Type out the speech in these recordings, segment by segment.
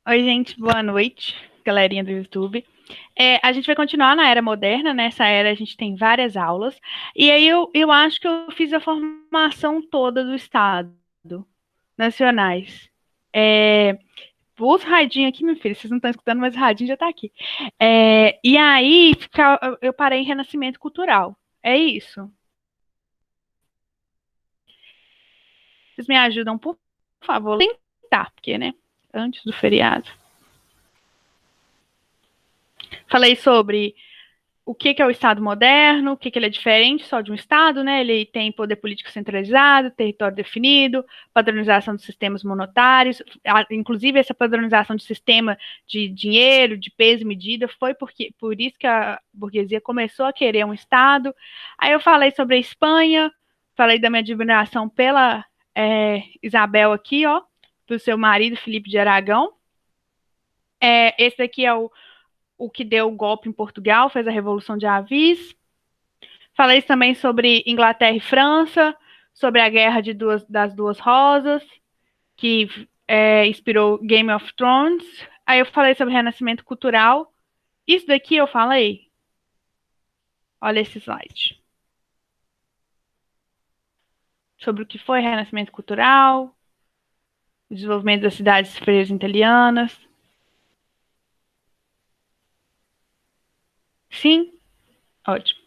Oi, gente, boa noite, galerinha do YouTube. A gente vai continuar na era moderna, nessa era a gente tem várias aulas, e aí eu acho que eu fiz a formação toda do Estado, nacionais. É, os radinhos aqui, meu filho, vocês não estão escutando, mas o radinho já está aqui. E aí eu parei em Renascimento Cultural. É isso. Vocês me ajudam, por favor, tentar, porque, né, antes do feriado. Falei sobre o que é o Estado moderno, o que ele é diferente só de um Estado, né? Ele tem poder político centralizado, território definido, padronização dos sistemas monetários, inclusive essa padronização de sistema de dinheiro, de peso e medida, foi por isso que a burguesia começou a querer um Estado. Aí eu falei sobre a Espanha, falei da minha admiração pela Isabel aqui, ó, do seu marido Felipe de Aragão. Esse daqui é o que deu o golpe em Portugal, fez a Revolução de Avis. Falei também sobre Inglaterra e França, sobre a Guerra das Duas Rosas, que inspirou Game of Thrones. Aí eu falei sobre Renascimento Cultural. Isso daqui eu falei. Olha esse slide. Sobre o que foi Renascimento Cultural, o desenvolvimento das cidades freiras italianas. Sim? Ótimo.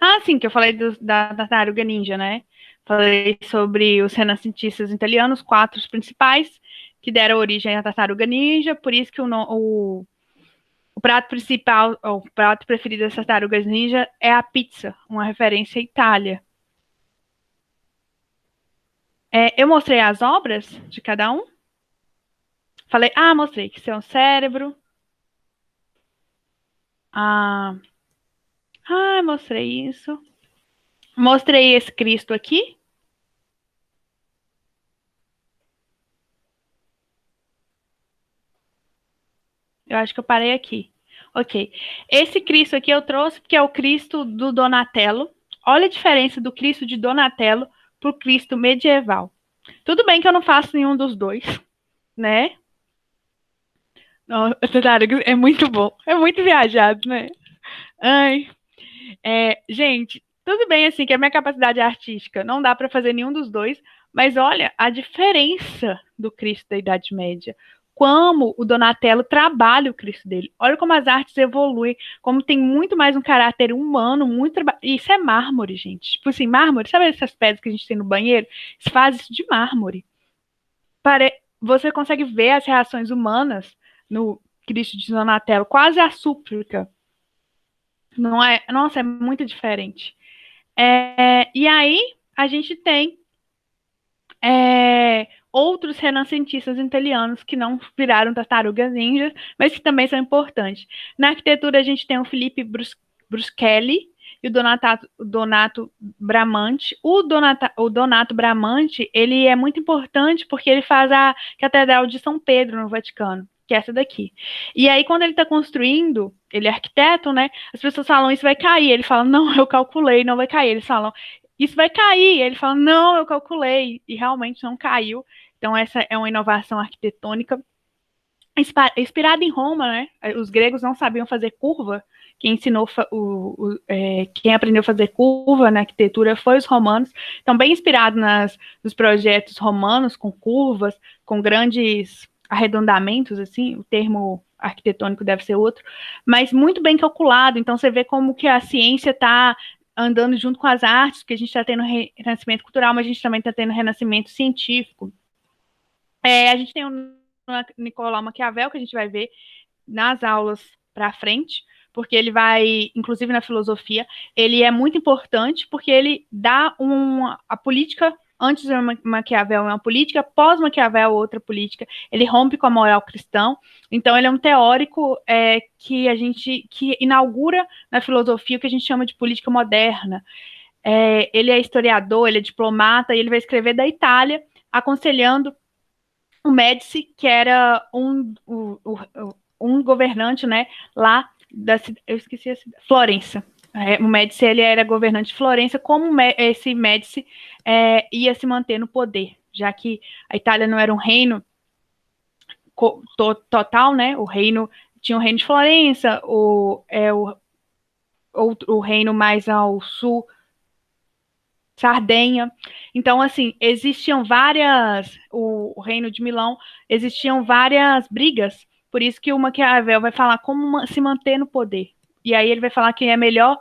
Ah, sim, que eu falei da Tartaruga Ninja, né? Falei sobre os renascentistas italianos, quatro os principais, que deram origem à Tartaruga Ninja, por isso que o prato principal, o prato preferido das Tartarugas Ninja é a pizza, uma referência à Itália. Eu mostrei as obras de cada um. Falei, mostrei que isso é um cérebro. Ah, mostrei isso. Mostrei esse Cristo aqui. Eu acho que eu parei aqui. Ok. Esse Cristo aqui eu trouxe porque é o Cristo do Donatello. Olha a diferença do Cristo de Donatello para o Cristo medieval. Tudo bem que eu não faço nenhum dos dois, né? É muito bom. É muito viajado, né? Ai. Gente, tudo bem assim que a minha capacidade artística não dá para fazer nenhum dos dois, mas olha a diferença do Cristo da Idade Média. Como o Donatello trabalha o Cristo dele. Olha como as artes evoluem, como tem muito mais um caráter humano, muito isso é mármore, gente. Tipo assim, mármore, sabe essas pedras que a gente tem no banheiro? Se faz isso de mármore. Você consegue ver as reações humanas no Cristo de Donatello, quase a súplica. Não é? Nossa, é muito diferente. E aí a gente tem outros renascentistas italianos que não viraram tartarugas ninjas, mas que também são importantes. Na arquitetura a gente tem o Felipe Bruschelli e o Donato Bramante. O Donato Bramante, ele é muito importante porque ele faz a Catedral de São Pedro no Vaticano, que é essa daqui. E aí, quando ele está construindo, ele é arquiteto, né? As pessoas falam, isso vai cair. Ele fala, não, eu calculei, não vai cair. Eles falam, isso vai cair. Ele fala, não, eu calculei. E realmente não caiu. Então, essa é uma inovação arquitetônica inspirada em Roma, né? Os gregos não sabiam fazer curva. Quem ensinou, quem aprendeu a fazer curva na arquitetura foi os romanos. Então, bem inspirado nos projetos romanos, com curvas, com grandes arredondamentos, assim, o termo arquitetônico deve ser outro, mas muito bem calculado. Então, você vê como que a ciência está andando junto com as artes, porque a gente está tendo renascimento cultural, mas a gente também está tendo renascimento científico. A gente tem o Nicolau Maquiavel, que a gente vai ver nas aulas para frente, porque ele vai, inclusive na filosofia, ele é muito importante porque ele dá a política. Antes de Maquiavel é uma política, pós-Maquiavel é outra política. Ele rompe com a moral cristã. Então ele é um teórico que inaugura na filosofia o que a gente chama de política moderna. Ele é historiador, ele é diplomata, e ele vai escrever da Itália, aconselhando o Médici, que era um governante, né, lá eu esqueci a cidade, Florença. O Médici, ele era governante de Florença, como esse Médici ia se manter no poder, já que a Itália não era um reino, total, né? Tinha o reino de Florença, o reino mais ao sul, Sardenha. Então, assim, o reino de Milão, existiam várias brigas, por isso que o Maquiavel vai falar como se manter no poder. E aí ele vai falar que é melhor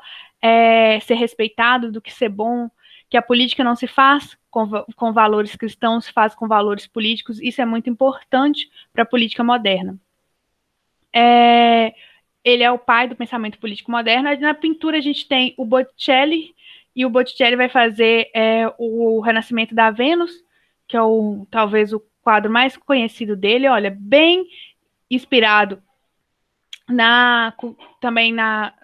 ser respeitado do que ser bom, que a política não se faz com valores cristãos, se faz com valores políticos. Isso é muito importante para a política moderna. Ele é o pai do pensamento político moderno. Na pintura a gente tem o Botticelli, e o Botticelli vai fazer o Renascimento da Vênus, que é talvez o quadro mais conhecido dele. Olha, bem inspirado também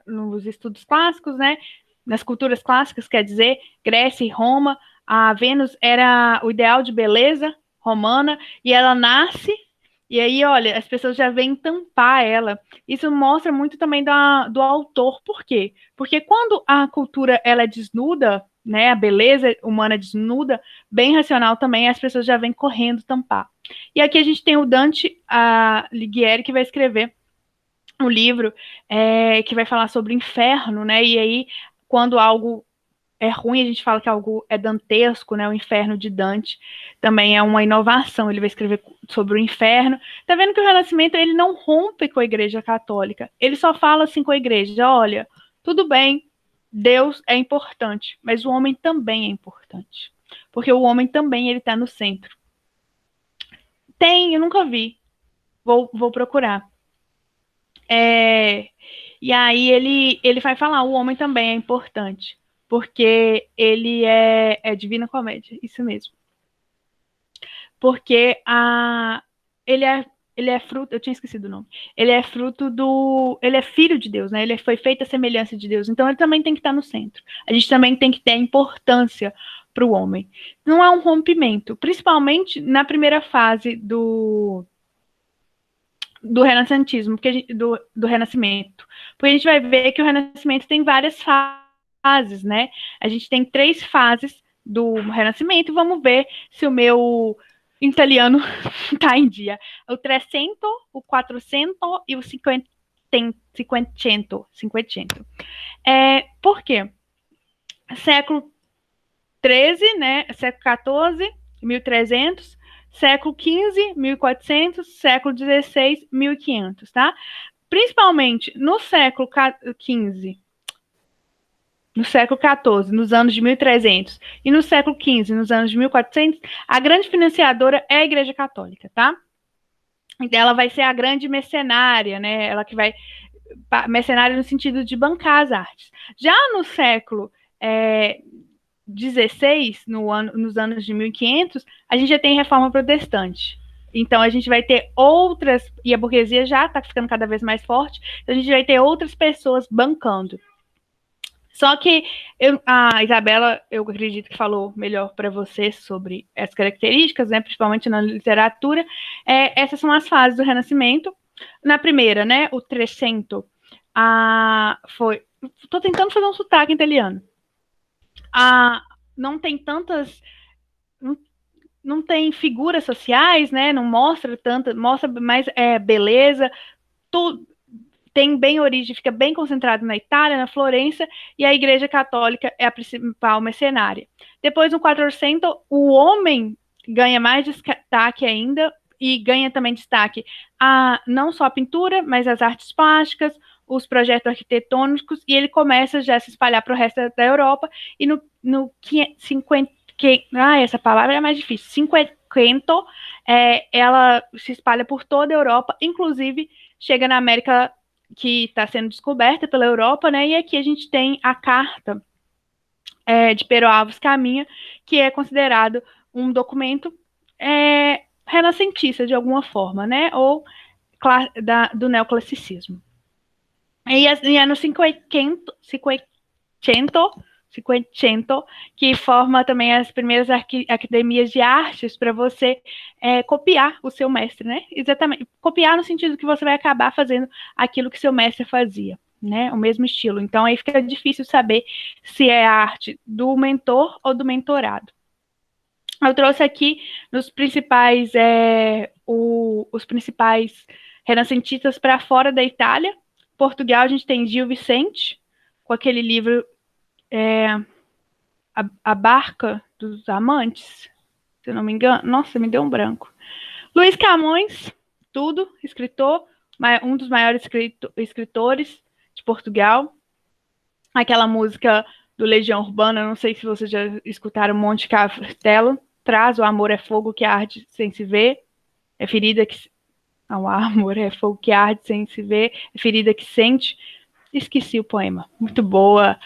nos estudos clássicos, né? Nas culturas clássicas, quer dizer, Grécia e Roma. A Vênus era o ideal de beleza romana, e ela nasce, e aí, olha, as pessoas já vêm tampar ela. Isso mostra muito também do autor. Por quê? Porque quando a cultura ela é desnuda, né, a beleza humana é desnuda, bem racional também, as pessoas já vêm correndo tampar. E aqui a gente tem o Dante Alighieri, que vai escrever um livro que vai falar sobre o inferno, né? E aí, quando algo é ruim, a gente fala que algo é dantesco, né? O Inferno de Dante também é uma inovação. Ele vai escrever sobre o inferno. Tá vendo que o Renascimento ele não rompe com a Igreja Católica. Ele só fala assim com a Igreja: olha, tudo bem, Deus é importante, mas o homem também é importante, porque o homem também ele está no centro. Eu nunca vi. Vou procurar. E aí ele vai falar: o homem também é importante, porque ele é Divina Comédia, isso mesmo. Porque ele é fruto, eu tinha esquecido o nome. Ele é fruto ele é filho de Deus, né? Ele foi feito à semelhança de Deus. Então ele também tem que estar no centro. A gente também tem que ter importância para o homem. Não há um rompimento, principalmente na primeira fase do renascentismo, do Renascimento. Porque a gente vai ver que o Renascimento tem várias fases, né? A gente tem 3 fases do Renascimento. Vamos ver se o meu italiano está em dia. O 300, o 400 e o 500. Por quê? Século 13, né? Século 14, 1300, século 15, 1400, século 16, 1500, tá? Principalmente no século 15, no século 14, nos anos de 1300, e no século 15, nos anos de 1400, a grande financiadora é a Igreja Católica, tá? Ela vai ser a grande mercenária, né? Ela que vai mercenária no sentido de bancar as artes. Já no século 16, nos anos de 1500, a gente já tem reforma protestante. Então, a gente vai ter outras, e a burguesia já está ficando cada vez mais forte, então a gente vai ter outras pessoas bancando. Só que a Isabela, eu acredito que falou melhor para você sobre essas características, né, principalmente na literatura. Essas são as fases do Renascimento. Na primeira, né, o Trecento, estou tentando fazer um sotaque italiano. Não tem tantas, não tem figuras sociais, né? Não mostra tanto, mostra mais beleza. Tudo tem bem origem, fica bem concentrado na Itália, na Florença, e a Igreja Católica é a principal mercenária. Depois, no 400, o homem ganha mais destaque ainda, e ganha também destaque não só a pintura, mas as artes plásticas, os projetos arquitetônicos, e ele começa já a se espalhar para o resto da Europa, e no 50, essa palavra é mais difícil, 50, ela se espalha por toda a Europa, inclusive chega na América, que está sendo descoberta pela Europa, né? E aqui a gente tem a carta de Pero Alves Caminha, que é considerado um documento renascentista, de alguma forma, né? Ou do neoclassicismo. E é no 500, que forma também as primeiras academias de artes para você copiar o seu mestre, né? Exatamente. Copiar no sentido que você vai acabar fazendo aquilo que seu mestre fazia, né? O mesmo estilo. Então, aí fica difícil saber se é a arte do mentor ou do mentorado. Eu trouxe aqui nos principais os principais renascentistas para fora da Itália. Portugal, a gente tem Gil Vicente, com aquele livro a Barca dos Amantes, se eu não me engano. Nossa, me deu um branco. Luís Camões, tudo, escritor, um dos maiores escritores de Portugal. Aquela música do Legião Urbana, não sei se vocês já escutaram, Monte Castelo, traz o amor é fogo que arde sem se ver, é ferida que... Não, o amor é fogo que arde sem se ver, é ferida que sente. Esqueci o poema. Muito boa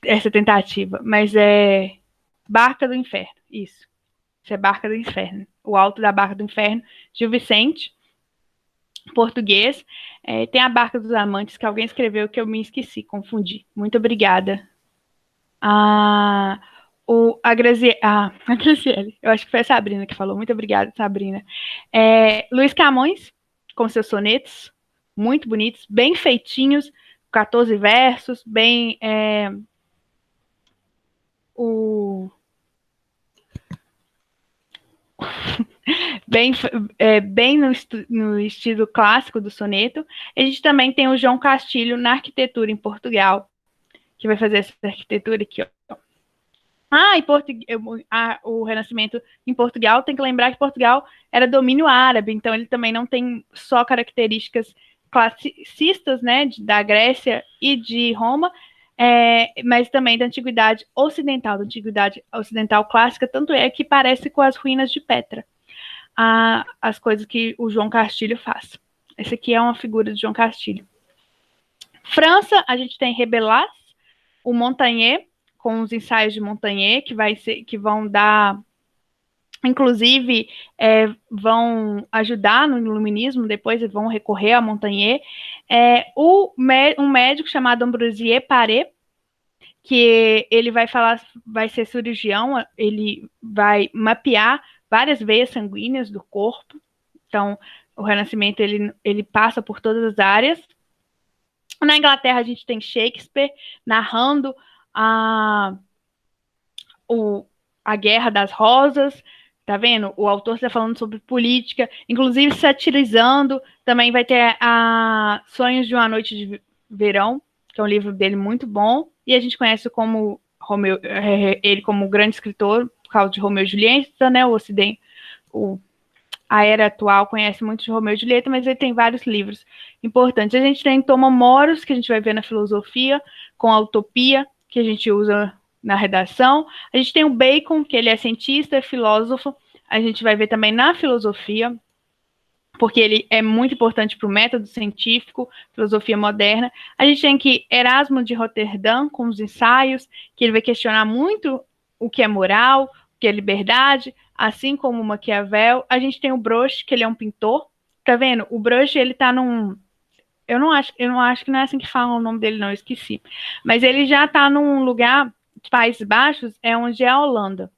essa tentativa, mas é Barca do Inferno, isso. Isso é Barca do Inferno. O Alto da Barca do Inferno, Gil Vicente, português. Tem a Barca dos Amantes, que alguém escreveu que eu me esqueci, confundi. Muito obrigada. A Graziele, eu acho que foi a Sabrina que falou. Muito obrigada, Sabrina. Luís Camões, com seus sonetos, muito bonitos, bem feitinhos, 14 versos, bem... bem no estilo clássico do soneto. A gente também tem o João Castilho na arquitetura em Portugal, que vai fazer essa arquitetura aqui, ó. O Renascimento em Portugal, tem que lembrar que Portugal era domínio árabe, então ele também não tem só características classicistas, né, da Grécia e de Roma, mas também da antiguidade ocidental clássica, tanto é que parece com as ruínas de Petra, as coisas que o João Castilho faz. Esse aqui é uma figura de João Castilho. França, a gente tem Rabelais, o Montagnier, com os ensaios de Montagnier, que vão dar, inclusive, vão ajudar no iluminismo, depois vão recorrer a Montagnier. Um médico chamado Ambroisier Paré, que ele vai ser cirurgião, ele vai mapear várias veias sanguíneas do corpo. Então, o Renascimento, ele passa por todas as áreas. Na Inglaterra, a gente tem Shakespeare narrando a Guerra das Rosas, tá vendo? O autor está falando sobre política, inclusive satirizando. Também vai ter Sonhos de uma Noite de Verão, que é um livro dele muito bom, e a gente conhece como ele como grande escritor, por causa de Romeu e Julieta, né? O Ocidente, a era atual conhece muito de Romeu e Julieta, mas ele tem vários livros importantes. A gente tem Tomomoros, que a gente vai ver na filosofia, com a Utopia, que a gente usa na redação. A gente tem o Bacon, que ele é cientista, é filósofo, a gente vai ver também na filosofia, porque ele é muito importante para o método científico, filosofia moderna. A gente tem aqui Erasmo de Roterdã, com os ensaios, que ele vai questionar muito o que é moral, o que é liberdade, assim como Maquiavel. A gente tem o Broche, que ele é um pintor. Tá vendo? O Broche, ele tá num... Eu não acho que não é assim que fala o nome dele, não, eu esqueci. Mas ele já tá num lugar, Países Baixos, onde é a Holanda,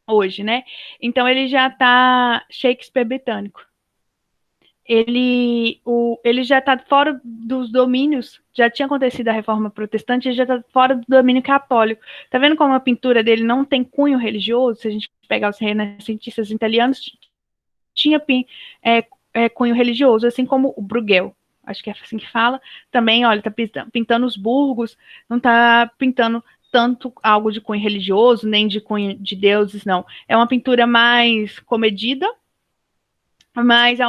hoje, né? Então ele já tá Shakespeare britânico. Ele já está fora dos domínios, já tinha acontecido a Reforma Protestante, ele já está fora do domínio católico. Tá vendo como a pintura dele não tem cunho religioso? Se a gente pegar os renascentistas italianos, tinha cunho religioso, assim como o Bruegel, acho que é assim que fala. Também, olha, está pintando os burgos, não está pintando tanto algo de cunho religioso, nem de cunho de deuses, não. É uma pintura mais comedida, mas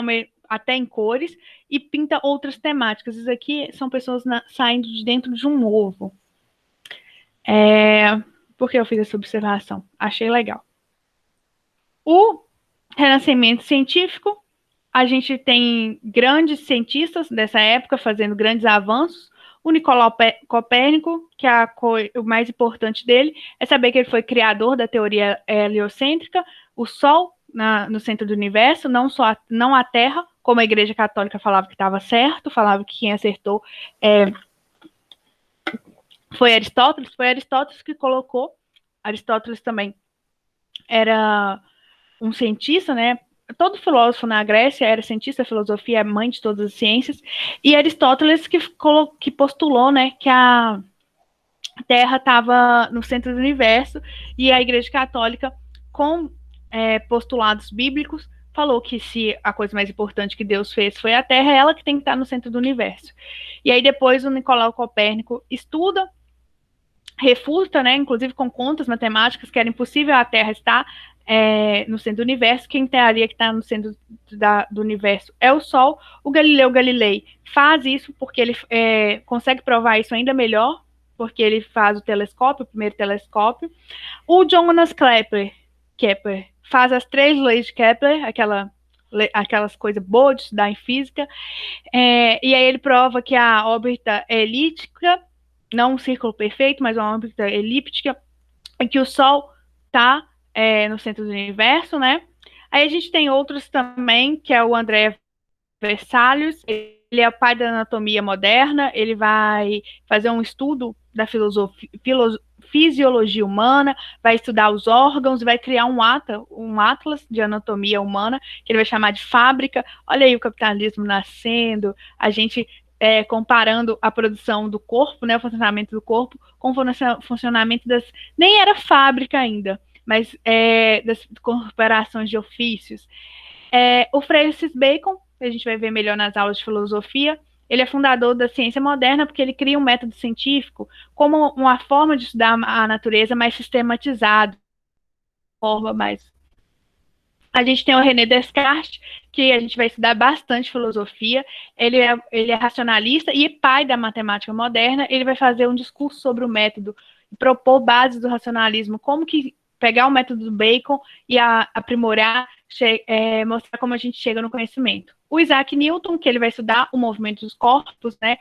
até em cores, e pinta outras temáticas. Isso aqui são pessoas saindo de dentro de um ovo. Por que eu fiz essa observação? Achei legal. O Renascimento científico, a gente tem grandes cientistas dessa época fazendo grandes avanços. O Nicolau Copérnico, que é o mais importante dele, é saber que ele foi criador da teoria heliocêntrica, o Sol no centro do universo, não a Terra, como a Igreja Católica falava que estava certo, falava que quem acertou foi Aristóteles que colocou. Aristóteles também era um cientista, né? Todo filósofo na Grécia era cientista, a filosofia é mãe de todas as ciências, e Aristóteles que postulou, né, que a Terra estava no centro do universo, e a Igreja Católica, com postulados bíblicos, falou que se a coisa mais importante que Deus fez foi a Terra, é ela que tem que estar no centro do universo. E aí depois o Nicolau Copérnico estuda, refuta, né, inclusive com contas matemáticas, que era impossível a Terra estar no centro do universo. Quem teria que estar no centro do universo é o Sol. O Galileu Galilei faz isso porque ele consegue provar isso ainda melhor, porque ele faz o telescópio, o primeiro telescópio. O Jonas Kepler faz as 3 leis de Kepler, aquelas coisas boas de estudar em física, e aí ele prova que a órbita é elíptica, não um círculo perfeito, mas uma órbita elíptica, e que o Sol está no centro do universo, né? Aí a gente tem outros também, que é o André Vesalius. Ele é o pai da anatomia moderna, ele vai fazer um estudo da fisiologia humana, vai estudar os órgãos, vai criar um atlas de anatomia humana, que ele vai chamar de fábrica. Olha aí o capitalismo nascendo, a gente comparando a produção do corpo, né, o funcionamento do corpo, com o funcionamento das... Nem era fábrica ainda, mas das corporações de ofícios. O Francis Bacon, a gente vai ver melhor nas aulas de filosofia, ele é fundador da ciência moderna porque ele cria um método científico como uma forma de estudar a natureza mais sistematizada, forma mais... A gente tem o René Descartes, que a gente vai estudar bastante filosofia. Ele é racionalista e pai da matemática moderna. Ele vai fazer um discurso sobre o método, propor bases do racionalismo, como que pegar o método do Bacon e aprimorar, mostrar como a gente chega no conhecimento. O Isaac Newton, que ele vai estudar o movimento dos corpos, né,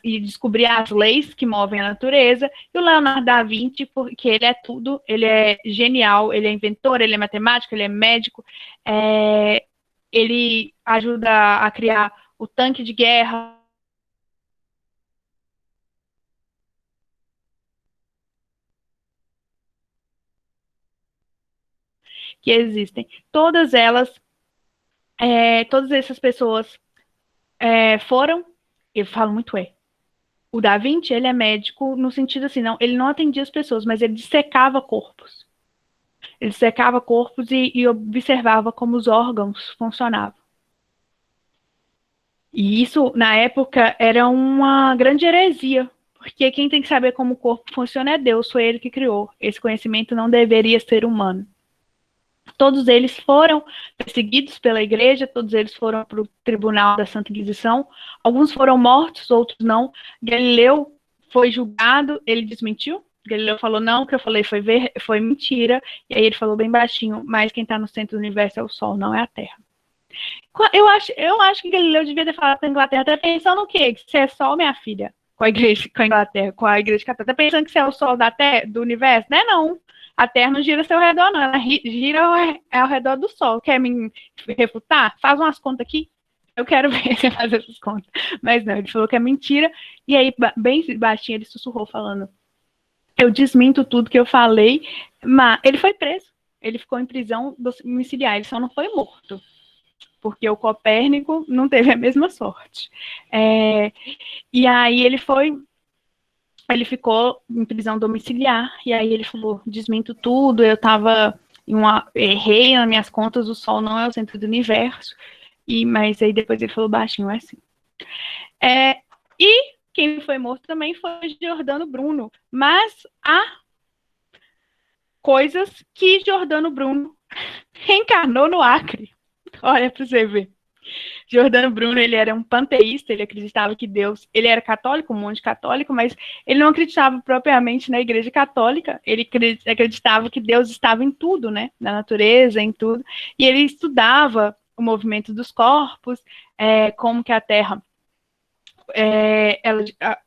e descobrir as leis que movem a natureza. E o Leonardo da Vinci, porque ele é tudo, ele é genial, ele é inventor, ele é matemático, ele é médico, ele ajuda a criar o tanque de guerra, que existem. Todas elas, todas essas pessoas foram, eu falo muito o Da Vinci, ele é médico no sentido assim, não, ele não atendia as pessoas, mas ele dissecava corpos. Ele dissecava corpos e observava como os órgãos funcionavam. E isso, na época, era uma grande heresia, porque quem tem que saber como o corpo funciona é Deus, foi ele que criou. Esse conhecimento não deveria ser humano. Todos eles foram perseguidos pela igreja, todos eles foram para o tribunal da Santa Inquisição. Alguns foram mortos, outros não. Galileu foi julgado, ele desmentiu. Galileu falou, não, o que eu falei foi mentira. E aí ele falou bem baixinho, mas quem está no centro do universo é o Sol, não é a Terra. Eu acho que Galileu devia ter falado com a Inglaterra, tá pensando o quê? Que você é Sol, minha filha? Com a igreja, com a Inglaterra, com a igreja católica. Tá pensando que você é o Sol da terra, do universo? Não é não. A Terra não gira ao seu redor, não. Ela gira ao redor do Sol. Quer me refutar? Faz umas contas aqui. Eu quero ver você fazer essas contas. Mas não, ele falou que é mentira. E aí, bem baixinho, ele sussurrou falando: eu desminto tudo que eu falei. Mas ele foi preso. Ele ficou em prisão domiciliar. Ele só não foi morto. Porque o Copérnico não teve a mesma sorte. E aí ele ficou em prisão domiciliar, e aí ele falou, desminto tudo, errei nas minhas contas, o Sol não é o centro do universo, mas aí depois ele falou baixinho, assim. E quem foi morto também foi Giordano Bruno, mas há coisas que Giordano Bruno reencarnou no Acre. Olha para você ver. Giordano Bruno, ele era um panteísta, ele acreditava que Deus... Ele era católico, um monte católico, mas ele não acreditava propriamente na igreja católica, ele acreditava que Deus estava em tudo, né? Na natureza, em tudo. E ele estudava o movimento dos corpos, como que a Terra...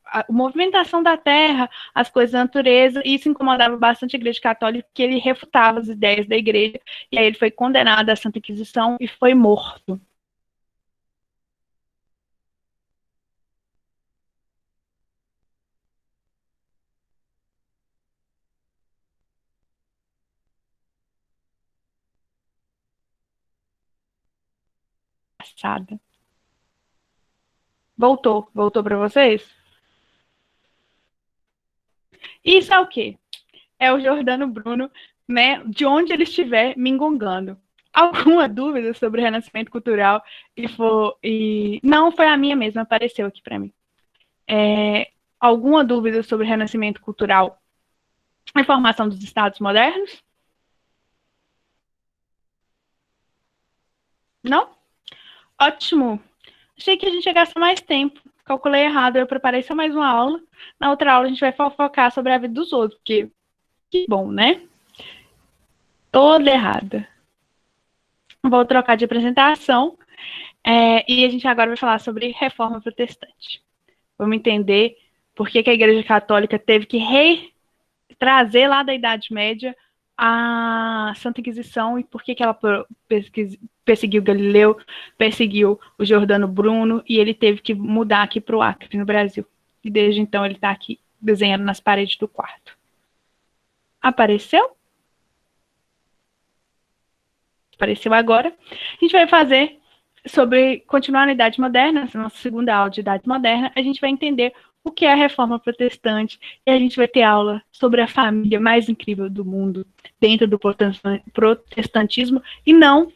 a movimentação da Terra, as coisas da natureza, e isso incomodava bastante a Igreja Católica, porque ele refutava as ideias da Igreja, e aí ele foi condenado à Santa Inquisição e foi morto. Passada. Voltou para vocês? Isso é o quê? É o Giordano Bruno, né? De onde ele estiver me engongando. alguma dúvida sobre renascimento cultural e não foi a minha mesma, apareceu aqui para mim. Alguma dúvida sobre renascimento cultural e formação dos estados modernos? Não? Ótimo. Achei que a gente ia gastar mais tempo. Calculei errado, eu preparei só mais uma aula. Na outra aula a gente vai focar sobre a vida dos outros, porque que bom, né? Toda errada. Vou trocar de apresentação e a gente agora vai falar sobre reforma protestante. Vamos entender por que a Igreja Católica teve que trazer lá da Idade Média a Santa Inquisição e por que ela perseguiu Galileu, perseguiu o Giordano Bruno e ele teve que mudar aqui para o Acre, no Brasil. E desde então ele está aqui desenhando nas paredes do quarto. Apareceu? Apareceu agora. A gente vai fazer continuar na Idade Moderna, na nossa segunda aula de Idade Moderna, a gente vai entender o que é a Reforma Protestante e a gente vai ter aula sobre a família mais incrível do mundo dentro do protestantismo e não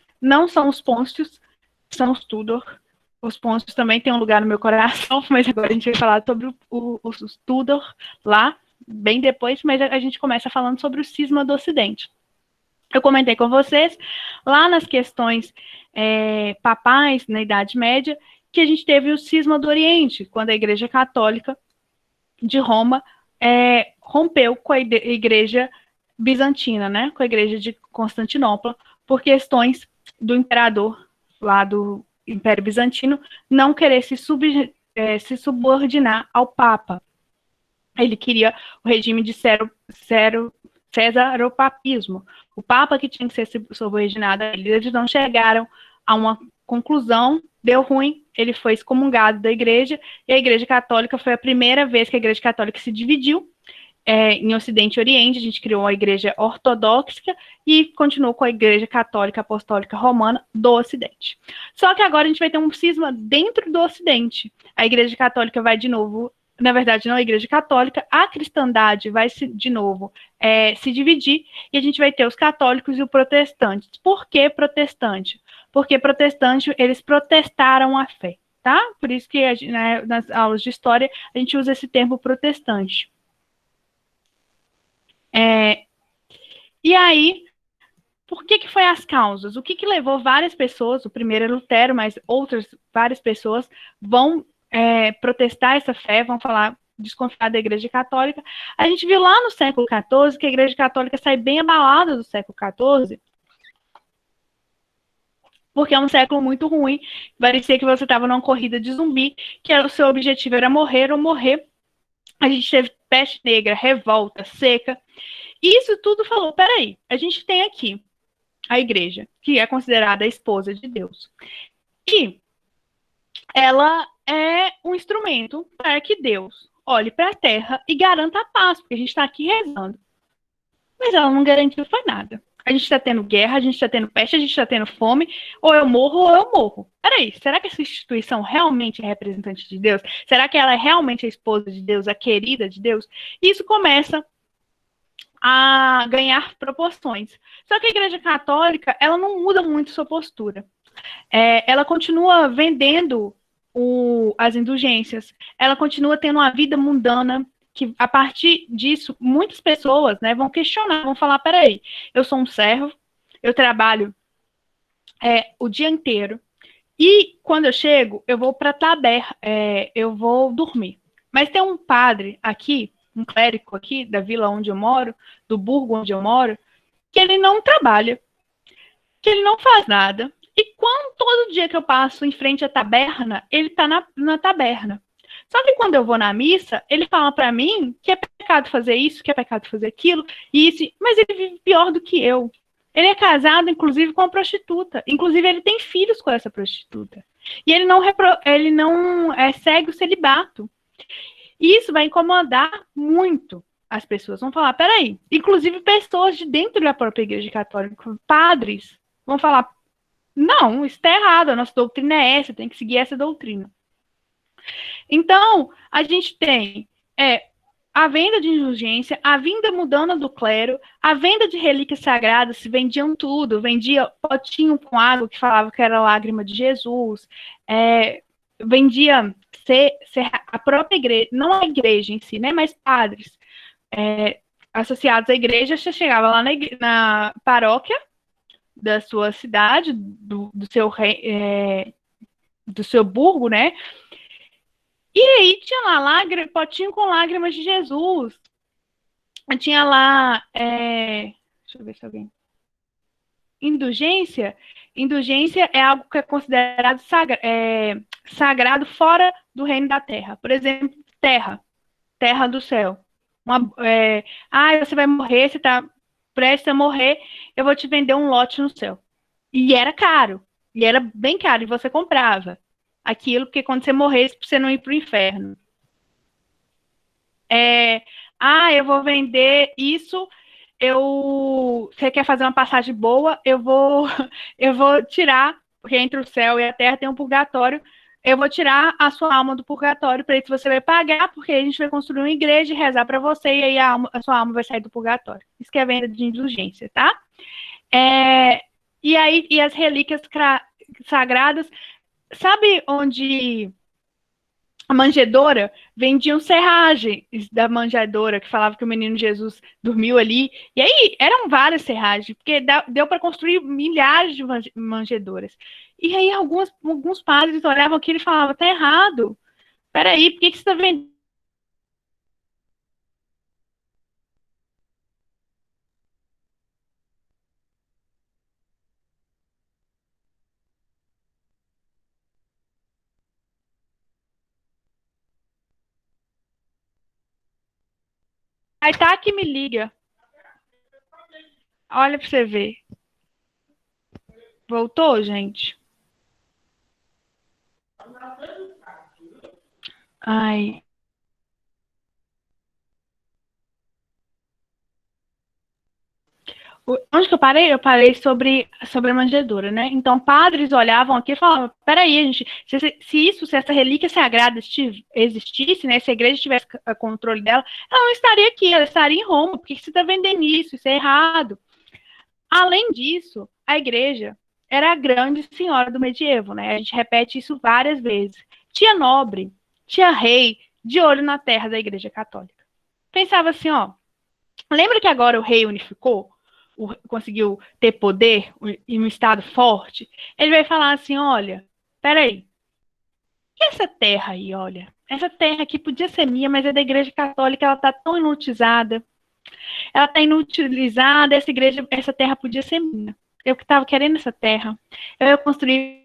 são os Pôncios, são os Tudor. Os Pôncios também têm um lugar no meu coração, mas agora a gente vai falar sobre os Tudor lá, bem depois, mas a gente começa falando sobre o cisma do Ocidente. Eu comentei com vocês, lá nas questões papais, na Idade Média, que a gente teve o cisma do Oriente, quando a Igreja Católica de Roma rompeu com a Igreja Bizantina, né, com a Igreja de Constantinopla, por questões do imperador lá do Império Bizantino não querer se subordinar ao Papa. Ele queria o regime de cesaropapismo. O Papa que tinha que ser subordinado a ele. Eles não chegaram a uma conclusão, deu ruim, ele foi excomungado da igreja, e a Igreja Católica foi a primeira vez que a Igreja Católica se dividiu em Ocidente e Oriente. A gente criou a Igreja Ortodoxa e continuou com a Igreja Católica Apostólica Romana do Ocidente. Só que agora a gente vai ter um cisma dentro do Ocidente. A Igreja Católica vai de novo, na verdade não a Igreja Católica, a cristandade vai de novo se dividir e a gente vai ter os católicos e os protestantes. Por que protestante? Porque protestante, eles protestaram a fé, tá? Por isso que nas aulas de história a gente usa esse termo protestante. E aí, por que foi as causas? O que levou várias pessoas, o primeiro é Lutero, mas outras várias pessoas vão protestar essa fé, vão desconfiar da Igreja Católica. A gente viu lá no século XIV que a Igreja Católica sai bem abalada do século XIV, porque é um século muito ruim, parecia que você estava numa corrida de zumbi, que o seu objetivo era morrer ou morrer. A gente teve peste negra, revolta, seca, e isso tudo falou, peraí, a gente tem aqui a igreja, que é considerada a esposa de Deus, e ela é um instrumento para que Deus olhe para a terra e garanta a paz, porque a gente está aqui rezando. Mas ela não garantiu foi nada. A gente está tendo guerra, a gente está tendo peste, a gente está tendo fome, ou eu morro ou eu morro. Peraí, será que essa instituição realmente é representante de Deus? Será que ela é realmente a esposa de Deus, a querida de Deus? E isso começa a ganhar proporções. Só que a Igreja Católica, ela não muda muito sua postura. Ela continua vendendo as indulgências, ela continua tendo uma vida mundana, que a partir disso, muitas pessoas vão questionar, vão falar, peraí, eu sou um servo, eu trabalho o dia inteiro, e quando eu chego, eu vou para a taberna, eu vou dormir. Mas tem um padre aqui, um clérigo aqui, da vila onde eu moro, do burgo onde eu moro, que ele não trabalha, que ele não faz nada, e todo dia que eu passo em frente à taberna, ele está na taberna. Só que quando eu vou na missa, ele fala para mim que é pecado fazer isso, que é pecado fazer aquilo, mas ele vive pior do que eu. Ele é casado, inclusive, com uma prostituta. Inclusive, ele tem filhos com essa prostituta. E ele não segue o celibato. E isso vai incomodar muito as pessoas. Vão falar, peraí. Inclusive, pessoas de dentro da própria Igreja Católica, padres, vão falar, não, isso está errado, a nossa doutrina é essa, tem que seguir essa doutrina. Então, a gente tem a venda de indulgência, a vinda mudando do clero, a venda de relíquias sagradas, se vendiam tudo, vendia potinho com água que falava que era lágrima de Jesus, vendia ser a própria igreja, não a igreja em si, né, mas padres associados à igreja. Você chegava lá na paróquia da sua cidade, do seu burgo, né? E aí tinha lá potinho com lágrimas de Jesus. Tinha lá, deixa eu ver se alguém... Indulgência. Indulgência é algo que é considerado sagrado fora do reino da terra. Por exemplo, terra do céu. Você vai morrer, você está prestes a morrer, eu vou te vender um lote no céu. E era caro, e era bem caro, e você comprava aquilo, porque quando você morresse, você não ir para o inferno. Eu vou vender isso, você quer fazer uma passagem boa, eu vou tirar, porque entre o céu e a terra tem um purgatório, eu vou tirar a sua alma do purgatório, para isso você vai pagar, porque a gente vai construir uma igreja e rezar para você, e aí a sua alma vai sair do purgatório. Isso que é venda de indulgência, tá? E as relíquias sagradas, sabe onde a manjedoura, vendiam serragens da manjedoura, que falava que o menino Jesus dormiu ali. E aí eram várias serragens, porque deu para construir milhares de manjedouras. E aí alguns padres olhavam aquilo e falavam, tá errado. Peraí, por que você está vendendo? Aí tá que me liga. Olha para você ver. Voltou, gente? Ai. Onde que eu parei? Eu parei sobre a manjedoura, né? Então, padres olhavam aqui e falavam, peraí, gente, se essa relíquia sagrada existisse, né, se a igreja tivesse controle dela, ela não estaria aqui, ela estaria em Roma, por que você está vendendo isso é errado. Além disso, a igreja era a grande senhora do medievo, né? A gente repete isso várias vezes. Tinha nobre, tinha rei, de olho na terra da igreja católica. Pensava assim, ó, lembra que agora o rei unificou? Conseguiu ter poder e um estado forte? Ele vai falar assim, olha, peraí, e essa terra aí, olha, essa terra aqui podia ser minha, mas é da igreja católica, ela está tão inutilizada, essa terra podia ser minha. Eu que estava querendo essa terra, eu ia construir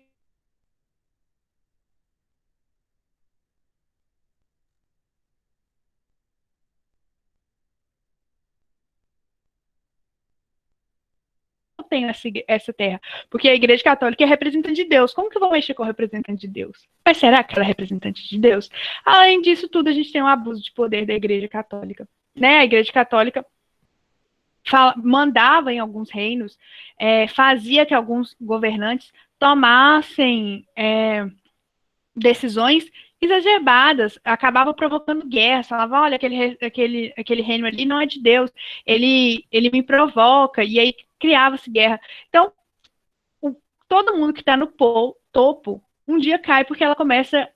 tenho essa terra, porque a Igreja Católica é representante de Deus. Como que eu vou mexer com o representante de Deus? Mas será que ela é representante de Deus? Além disso tudo, a gente tem um abuso de poder da Igreja Católica. Né? A Igreja Católica mandava em alguns reinos, fazia que alguns governantes tomassem decisões exacerbadas, acabava provocando guerras, falava, olha, aquele reino ali não é de Deus, ele me provoca, e aí criava-se guerra. Então, todo mundo que está no topo, um dia cai porque ela começa...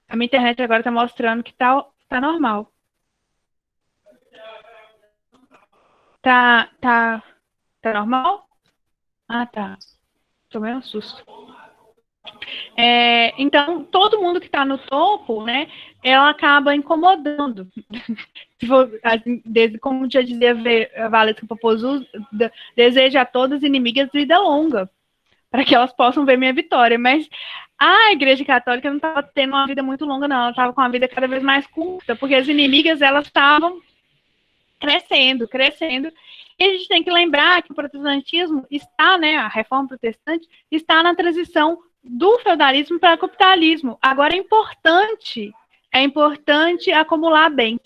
A minha internet agora está mostrando que tá normal. Tá normal? Ah, tá. Tomei um susto. Então, todo mundo que está no topo, né, ela acaba incomodando. Como já dizia a Valesca Popozuda, deseja a todas inimigas vida longa, para que elas possam ver minha vitória. Mas a Igreja Católica não estava tendo uma vida muito longa, não. Ela estava com uma vida cada vez mais curta, porque as inimigas, elas estavam crescendo. E a gente tem que lembrar que o protestantismo está, né, a reforma protestante, está na transição do feudalismo para o capitalismo. Agora é importante acumular bens.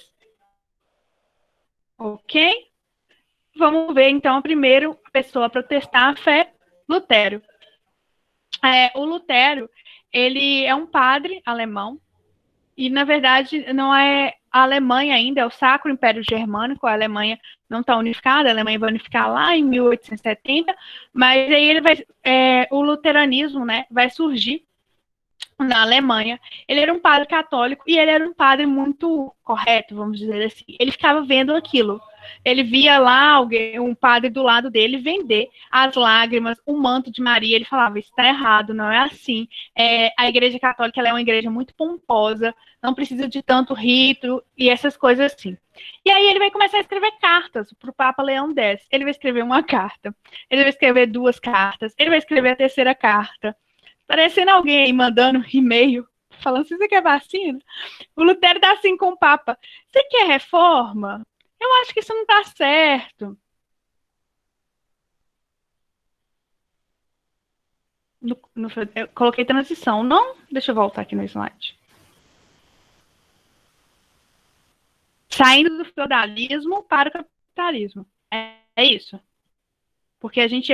Ok? Vamos ver, então, primeiro a pessoa a protestar a fé, Lutero. O Lutero, ele é um padre alemão, E, na verdade, não é a Alemanha ainda, é o Sacro Império Germânico, a Alemanha não está unificada, a Alemanha vai unificar lá em 1870, mas aí ele vai, o luteranismo, né, vai surgir na Alemanha. Ele era um padre católico e ele era um padre muito correto, vamos dizer assim. Ele ficava vendo aquilo. Ele via lá alguém, um padre do lado dele vender as lágrimas, o manto de Maria. Ele falava: isso está errado, não é assim. A Igreja Católica ela é uma igreja muito pomposa, não precisa de tanto rito e essas coisas assim. E aí ele vai começar a escrever cartas para o Papa Leão X. Ele vai escrever uma carta, ele vai escrever duas cartas, ele vai escrever a terceira carta. Parecendo alguém aí mandando e-mail, falando se você quer vacina. O Lutero tá assim com o Papa. Você quer reforma? Eu acho que isso não tá certo. Eu coloquei transição, não? Deixa eu voltar aqui no slide. Saindo do feudalismo para o capitalismo. É isso. Porque a gente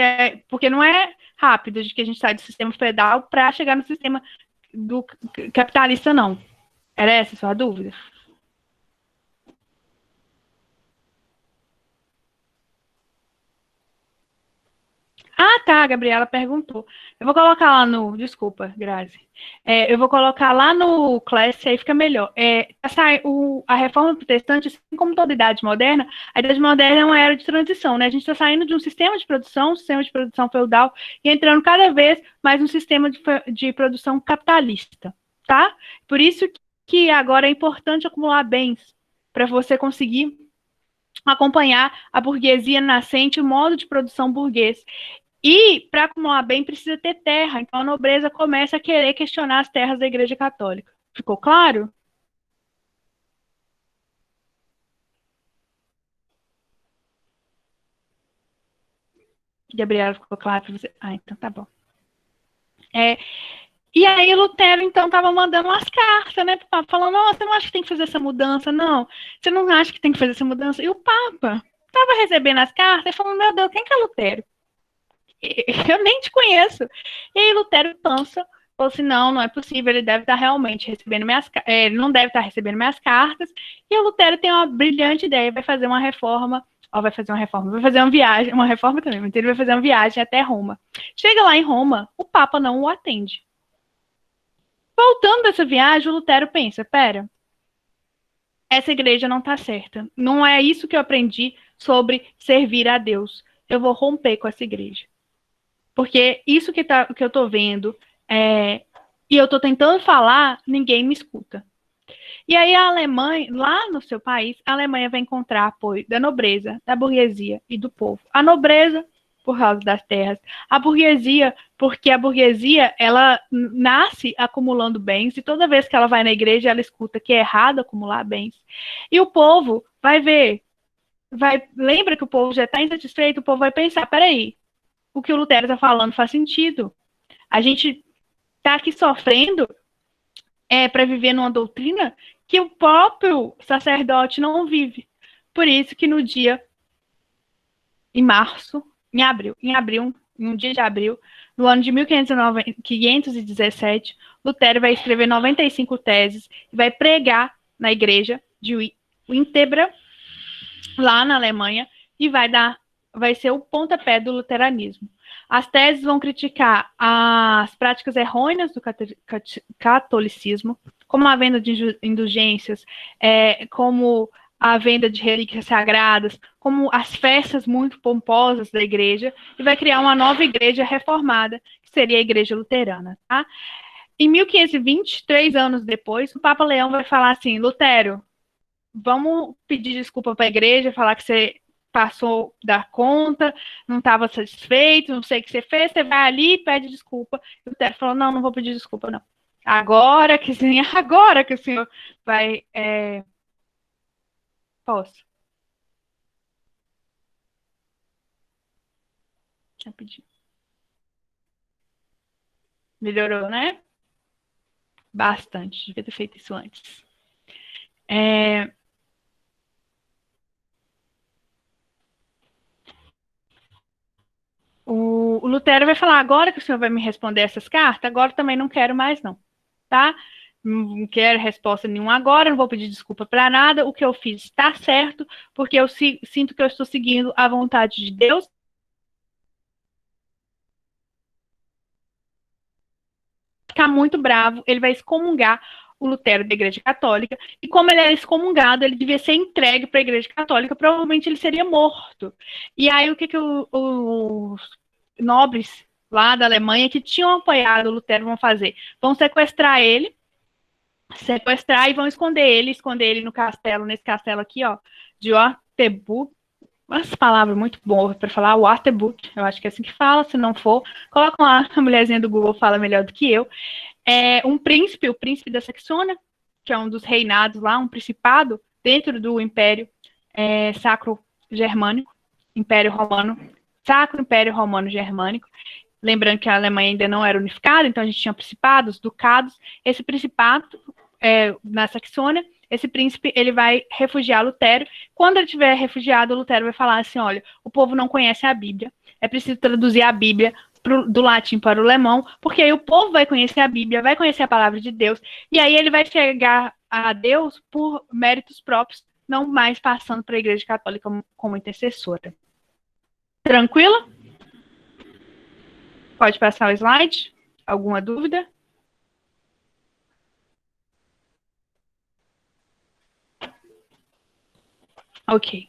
porque não é rápido de que a gente sai do sistema feudal para chegar no sistema do capitalista, não. Era essa a sua dúvida? Ah, tá, a Gabriela perguntou. Eu vou colocar lá no. Desculpa, Grazi. Eu vou colocar lá no Class, aí fica melhor. A reforma protestante, assim como toda idade moderna, a idade moderna é uma era de transição, né? A gente está saindo de um sistema de produção feudal, e entrando cada vez mais um sistema de produção capitalista, tá? Por isso que agora é importante acumular bens, para você conseguir acompanhar a burguesia nascente, o modo de produção burguês. E para acumular bem precisa ter terra. Então a nobreza começa a querer questionar as terras da Igreja Católica. Ficou claro? Gabriela, ficou claro para você? Ah, então tá bom. É, e aí Lutero, então, estava mandando umas cartas, né, pro Papa, falando: oh, você não acha que tem que fazer essa mudança, não? Você não acha que tem que fazer essa mudança? E o Papa estava recebendo as cartas e falando: meu Deus, quem que é Lutero? Eu nem te conheço. E aí Lutero pensa, falou assim: não, não é possível, ele deve estar realmente recebendo ele não deve estar recebendo minhas cartas. E o Lutero tem uma brilhante ideia, vai fazer uma reforma, vai fazer uma viagem, uma reforma também, mas ele vai fazer uma viagem até Roma. Chega lá em Roma, o Papa não o atende. Voltando dessa viagem, o Lutero pensa: pera, essa igreja não está certa. Não é isso que eu aprendi sobre servir a Deus. Eu vou romper com essa igreja. Porque isso que eu estou vendo, e eu estou tentando falar, ninguém me escuta. E aí a Alemanha, lá no seu país, a Alemanha vai encontrar apoio da nobreza, da burguesia e do povo. A nobreza, por causa das terras. A burguesia, porque a burguesia, ela nasce acumulando bens, e toda vez que ela vai na igreja, ela escuta que é errado acumular bens. E o povo vai ver, lembra que o povo já está insatisfeito, o povo vai pensar: peraí, o que o Lutero está falando faz sentido. A gente está aqui sofrendo para viver numa doutrina que o próprio sacerdote não vive. Por isso que no dia, em março, em um dia de abril, no ano de 1517, Lutero vai escrever 95 teses e vai pregar na igreja de Wittenberg, lá na Alemanha, e vai ser o pontapé do luteranismo. As teses vão criticar as práticas errôneas do catolicismo, como a venda de indulgências, como a venda de relíquias sagradas, como as festas muito pomposas da igreja, e vai criar uma nova igreja reformada, que seria a igreja luterana. Tá? Em 1520, 3 anos depois, o Papa Leão vai falar assim: Lutero, vamos pedir desculpa para a igreja, falar que você passou da conta, não estava satisfeito, não sei o que você fez, você vai ali e pede desculpa. E o Lutero falou: não, não vou pedir desculpa, não. Agora que sim, agora que o senhor vai. Posso? Já pedi. Melhorou, né? Bastante. Devia ter feito isso antes. É, o Lutero vai falar: agora que o senhor vai me responder essas cartas, agora também não quero mais, não. Tá? não quero resposta nenhuma agora, não vou pedir desculpa para nada, o que eu fiz está certo, porque eu sinto que eu estou seguindo a vontade de Deus. Ficar muito bravo, ele vai excomungar o Lutero da Igreja Católica, e como ele era excomungado, ele devia ser entregue para a Igreja Católica, provavelmente ele seria morto. E aí o que os nobres lá da Alemanha que tinham apoiado o Lutero vão fazer? Vão sequestrar ele, e vão esconder ele no castelo, nesse castelo aqui, ó, de Orteburg. Umas palavras muito boas para falar, Waterbuck, eu acho que é assim que fala, se não for, coloca lá, a mulherzinha do Google fala melhor do que eu. É um príncipe, o príncipe da Saxônia, que é um dos reinados lá, um principado dentro do Império Sacro Germânico, Império Romano, Sacro Império Romano Germânico. Lembrando que a Alemanha ainda não era unificada, então a gente tinha principados, ducados. Esse principado, na Saxônia, esse príncipe, ele vai refugiar Lutero. Quando ele estiver refugiado, Lutero vai falar assim, olha, o povo não conhece a Bíblia, é preciso traduzir a Bíblia do latim para o alemão, porque aí o povo vai conhecer a Bíblia, vai conhecer a palavra de Deus, e aí ele vai chegar a Deus por méritos próprios, não mais passando para a Igreja Católica como intercessora. Tranquila? Pode passar o slide? Alguma dúvida? Ok.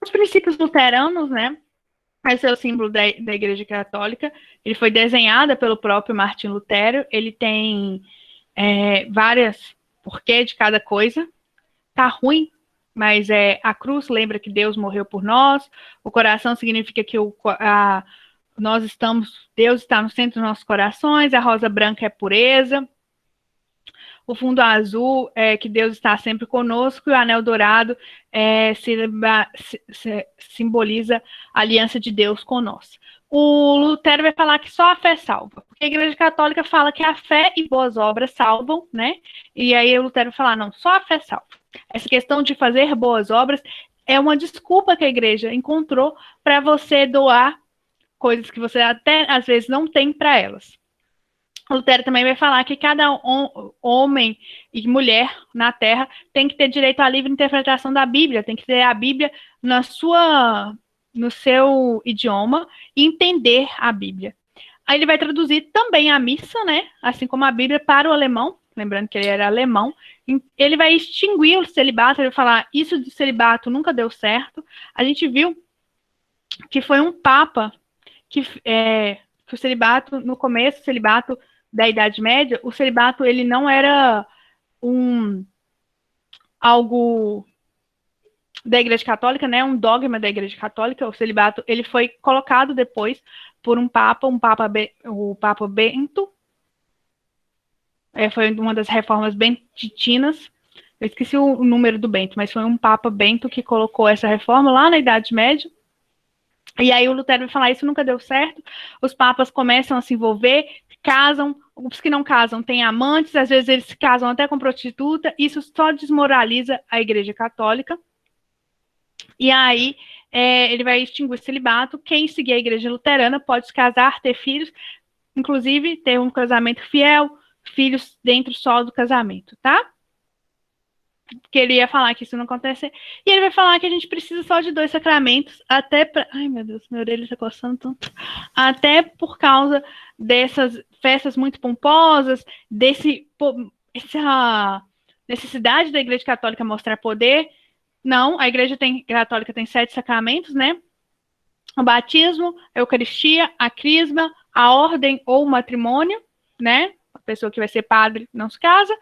Os princípios luteranos, né? Esse é o símbolo da Igreja Católica. Ele foi desenhado pelo próprio Martim Lutero. Ele tem várias porquê de cada coisa. Tá ruim, mas a cruz lembra que Deus morreu por nós. O coração significa que Deus está no centro dos nossos corações. A rosa branca é pureza. O fundo azul é que Deus está sempre conosco, e o anel dourado simboliza a aliança de Deus com nós. O Lutero vai falar que só a fé salva, porque a Igreja Católica fala que a fé e boas obras salvam, né? E aí o Lutero vai falar, não, só a fé salva. Essa questão de fazer boas obras é uma desculpa que a Igreja encontrou para você doar coisas que você até às vezes não tem para elas. Lutero também vai falar que cada homem e mulher na Terra tem que ter direito à livre interpretação da Bíblia, tem que ter a Bíblia no seu idioma e entender a Bíblia. Aí ele vai traduzir também a missa, né? Assim como a Bíblia, para o alemão, lembrando que ele era alemão. Ele vai extinguir o celibato, ele vai falar, isso de celibato nunca deu certo. A gente viu que foi um papa que o celibato, no começo, o celibato da Idade Média, o celibato ele não era algo da Igreja Católica, né, um dogma da Igreja Católica. O celibato ele foi colocado depois por o Papa Bento. Foi uma das reformas bentitinas. Eu esqueci o número do Bento, mas foi um Papa Bento que colocou essa reforma lá na Idade Média. E aí o Lutero vai falar, isso nunca deu certo, os papas começam a se envolver, casam, os que não casam têm amantes, às vezes eles se casam até com prostituta, isso só desmoraliza a Igreja Católica. E aí ele vai extinguir o celibato, quem seguir a Igreja Luterana pode se casar, ter filhos, inclusive ter um casamento fiel, filhos dentro só do casamento, tá? Que ele ia falar que isso não acontece. E ele vai falar que a gente precisa só de 2 sacramentos, até pra... Ai, meu Deus, minha orelha está coçando tanto. Até por causa dessas festas muito pomposas, essa necessidade da Igreja Católica mostrar poder. Não, a Igreja Católica tem 7 sacramentos, né? O batismo, a Eucaristia, a crisma, a ordem ou o matrimônio, né? A pessoa que vai ser padre não se casa.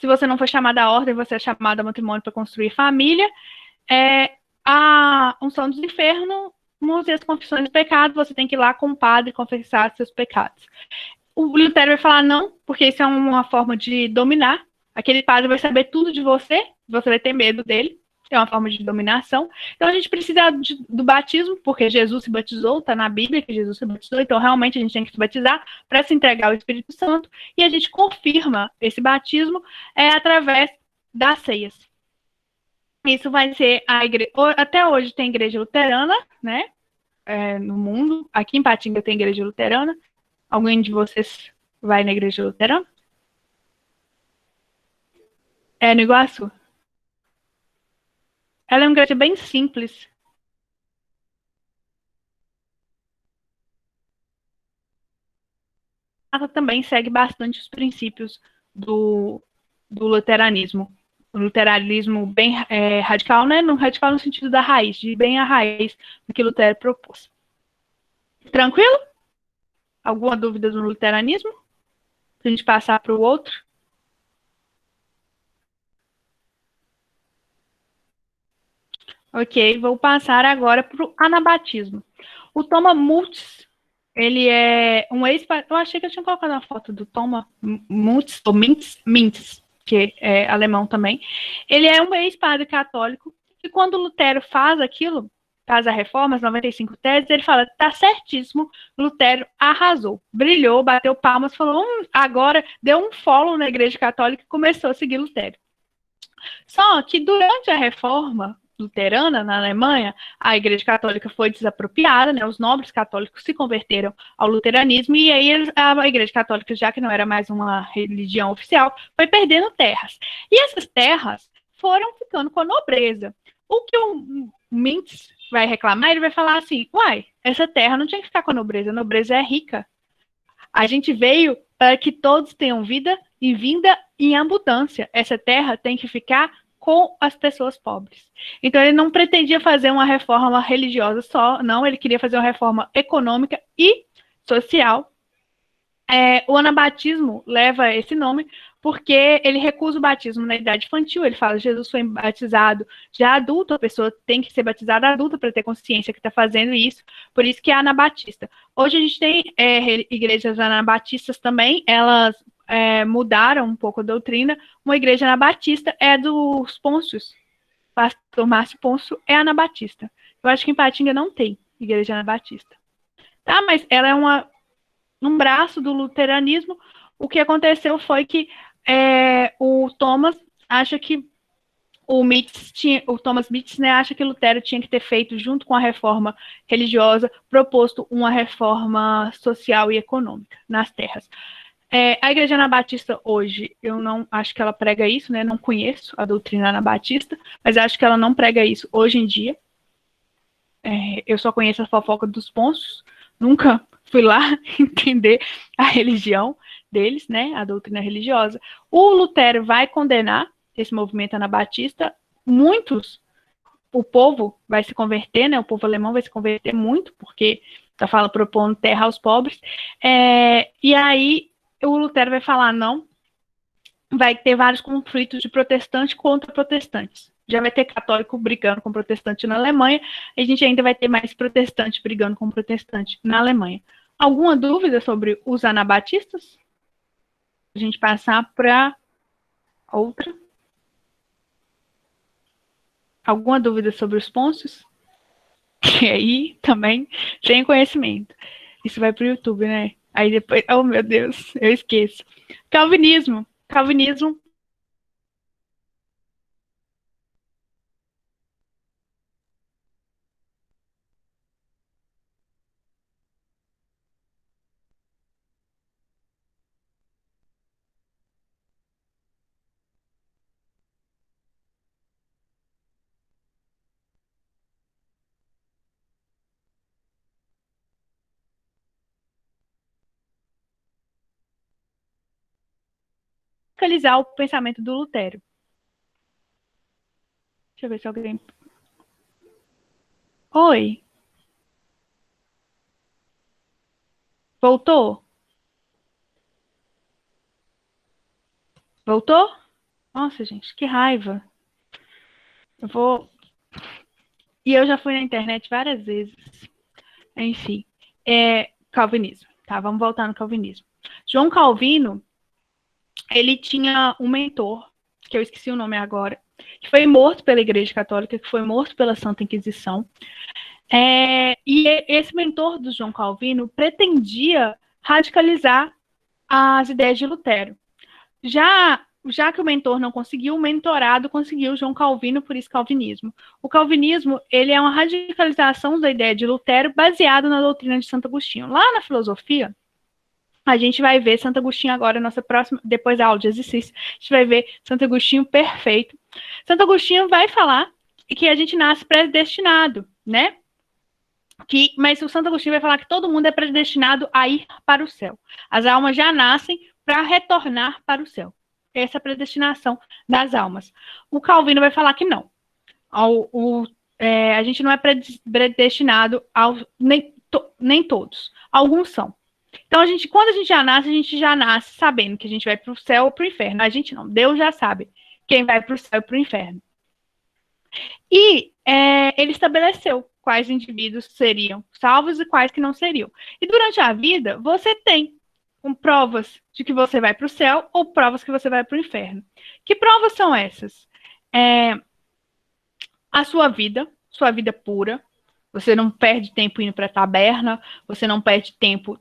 Se você não for chamada à ordem, você é chamada a matrimônio para construir família. A unção dos enfermos e as confissões de pecado, você tem que ir lá com o padre confessar seus pecados. O Lutero vai falar não, porque isso é uma forma de dominar. Aquele padre vai saber tudo de você vai ter medo dele. É uma forma de dominação. Então a gente precisa do batismo, porque Jesus se batizou, está na Bíblia que Jesus se batizou, então realmente a gente tem que se batizar para se entregar ao Espírito Santo, e a gente confirma esse batismo através das ceias. Isso vai ser a igreja. Até hoje tem igreja luterana, né? No mundo. Aqui em Patinga tem igreja luterana. Alguém de vocês vai na igreja luterana? É no Iguaçu? Ela é uma igreja bem simples. Ela também segue bastante os princípios do, do luteranismo. O luteranismo bem radical, né? No radical no sentido da raiz, de bem a raiz do que Lutero propôs. Tranquilo? Alguma dúvida do luteranismo? Para a gente passar para o outro? Ok, vou passar agora para o anabatismo. O Thomas Multis, ele é um ex... Eu achei que eu tinha colocado a foto do Thomas Multis, ou Mintz, que é alemão também. Ele é um ex-padre católico, e quando Lutero faz aquilo, faz a reforma, as 95 teses, ele fala, tá certíssimo, Lutero arrasou, brilhou, bateu palmas, falou, agora deu um follow na Igreja Católica e começou a seguir Lutero. Só que durante a reforma luterana na Alemanha, a Igreja Católica foi desapropriada, né? Os nobres católicos se converteram ao luteranismo e aí a Igreja Católica, já que não era mais uma religião oficial, foi perdendo terras. E essas terras foram ficando com a nobreza. O que o Mintz vai reclamar, ele vai falar assim, uai, essa terra não tinha que ficar com a nobreza é rica. A gente veio para que todos tenham vida e vinda em abundância. Essa terra tem que ficar com as pessoas pobres. Então ele não pretendia fazer uma reforma religiosa só, não, ele queria fazer uma reforma econômica e social. O anabatismo leva esse nome porque ele recusa o batismo na idade infantil. Ele fala que Jesus foi batizado já adulto, a pessoa tem que ser batizada adulta para ter consciência que está fazendo isso, por isso que é anabatista. Hoje a gente tem igrejas anabatistas também, elas mudaram um pouco a doutrina. Uma igreja anabatista é dos Pôncios. Pastor Márcio Pôncio é anabatista. Eu acho que em Patinga não tem igreja anabatista. Tá, mas ela é um braço do luteranismo. O que aconteceu foi que o Thomas acha que o Thomas Mitz, né, acha que Lutero tinha que ter feito, junto com a reforma religiosa, proposto uma reforma social e econômica nas terras. A Igreja Anabatista hoje, eu não acho que ela prega isso, né? Não conheço a doutrina anabatista, mas acho que ela não prega isso hoje em dia. Eu só conheço a fofoca dos Pôncios, nunca fui lá entender a religião deles, né? A doutrina religiosa. O Lutero vai condenar esse movimento anabatista. Muitos, o povo vai se converter, né? O povo alemão vai se converter muito, porque tá falando, propondo terra aos pobres. E aí o Lutero vai falar, não, vai ter vários conflitos de protestante contra protestantes. Já vai ter católico brigando com protestante na Alemanha, e a gente ainda vai ter mais protestante brigando com protestante na Alemanha. Alguma dúvida sobre os anabatistas? A gente passar para outra. Alguma dúvida sobre os Pôncios? Que aí também sem conhecimento. Isso vai para o YouTube, né? Aí depois, oh meu Deus, eu esqueço. Calvinismo. Calvinismo localizar o pensamento do Lutero. Deixa eu ver se alguém. Oi. Voltou? Voltou? Nossa, gente, que raiva. Eu vou. E eu já fui na internet várias vezes. Enfim, calvinismo. Tá, vamos voltar no calvinismo. João Calvino, ele tinha um mentor, que eu esqueci o nome agora, que foi morto pela Igreja Católica, que foi morto pela Santa Inquisição. E esse mentor do João Calvino pretendia radicalizar as ideias de Lutero. Já que o mentor não conseguiu, o mentorado conseguiu, João Calvino, por isso calvinismo. O calvinismo, ele é uma radicalização da ideia de Lutero baseado na doutrina de Santo Agostinho. Lá na filosofia, A gente vai ver Santo Agostinho agora, nossa próxima, depois da aula de exercício, a gente vai ver Santo Agostinho perfeito. Santo Agostinho vai falar que a gente nasce predestinado, né? Mas o Santo Agostinho vai falar que todo mundo é predestinado a ir para o céu. As almas já nascem para retornar para o céu. Essa é a predestinação das almas. O Calvino vai falar que não. A gente não é predestinado nem todos. Alguns são. Então, quando a gente já nasce sabendo que a gente vai para o céu ou para o inferno. A gente não, Deus já sabe quem vai para o céu e para o inferno. E ele estabeleceu quais indivíduos seriam salvos e quais que não seriam. E durante a vida, você tem provas de que você vai para o céu ou provas que você vai para o inferno. Que provas são essas? A sua vida pura. Você não perde tempo indo para a taberna, você não perde tempo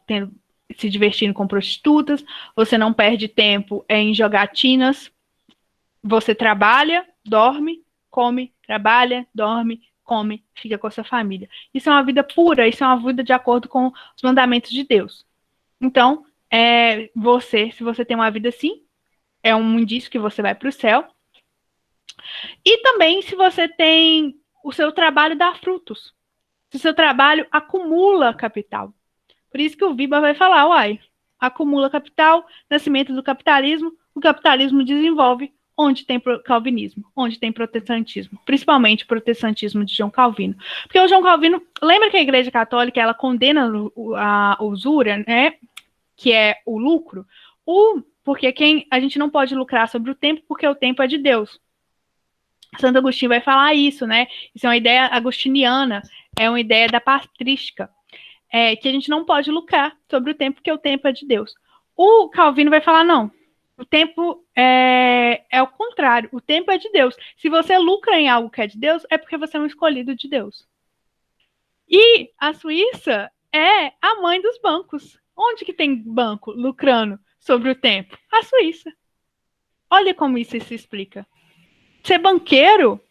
se divertindo com prostitutas, você não perde tempo em jogatinas, você trabalha, dorme, come, trabalha, dorme, come, fica com a sua família. Isso é uma vida pura, isso é uma vida de acordo com os mandamentos de Deus. Então, se você tem uma vida assim, é um indício que você vai para o céu. E também se você tem o seu trabalho dá frutos. Se o seu trabalho acumula capital. Por isso que o Viba vai falar, acumula capital, nascimento do capitalismo, o capitalismo desenvolve onde tem calvinismo, onde tem protestantismo, principalmente o protestantismo de João Calvino. Porque o João Calvino, lembra que a Igreja Católica, ela condena a usura, né, que é o lucro, porque a gente não pode lucrar sobre o tempo, porque o tempo é de Deus. Santo Agostinho vai falar isso, né? Isso é uma ideia agostiniana, é uma ideia da patrística, que a gente não pode lucrar sobre o tempo, porque o tempo é de Deus. O Calvino vai falar, não, o tempo é o contrário, o tempo é de Deus. Se você lucra em algo que é de Deus, é porque você é um escolhido de Deus. E a Suíça é a mãe dos bancos. Onde que tem banco lucrando sobre o tempo? A Suíça. Olha como isso se explica. Ser banqueiro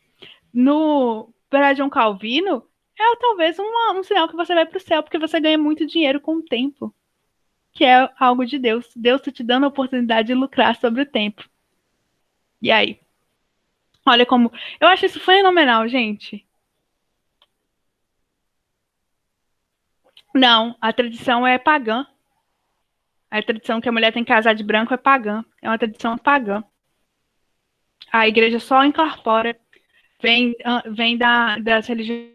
para João Calvino é talvez um sinal que você vai para o céu, porque você ganha muito dinheiro com o tempo, que é algo de Deus. Deus está te dando a oportunidade de lucrar sobre o tempo. E aí? Olha como... Eu acho isso fenomenal, gente. Não, a tradição é pagã. A tradição que a mulher tem que casar de branco é pagã. É uma tradição pagã. A igreja só incorpora, vem das religiões.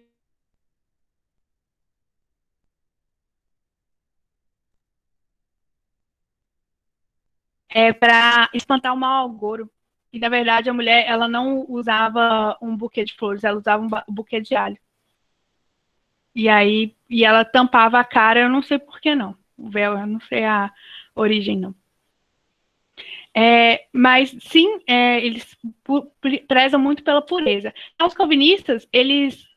Para espantar o mau agouro. E, na verdade, a mulher ela não usava um buquê de flores, ela usava um buquê de alho. E ela tampava a cara, eu não sei por que não. O véu, eu não sei a origem, não. Mas, sim, eles prezam muito pela pureza. Os calvinistas, eles,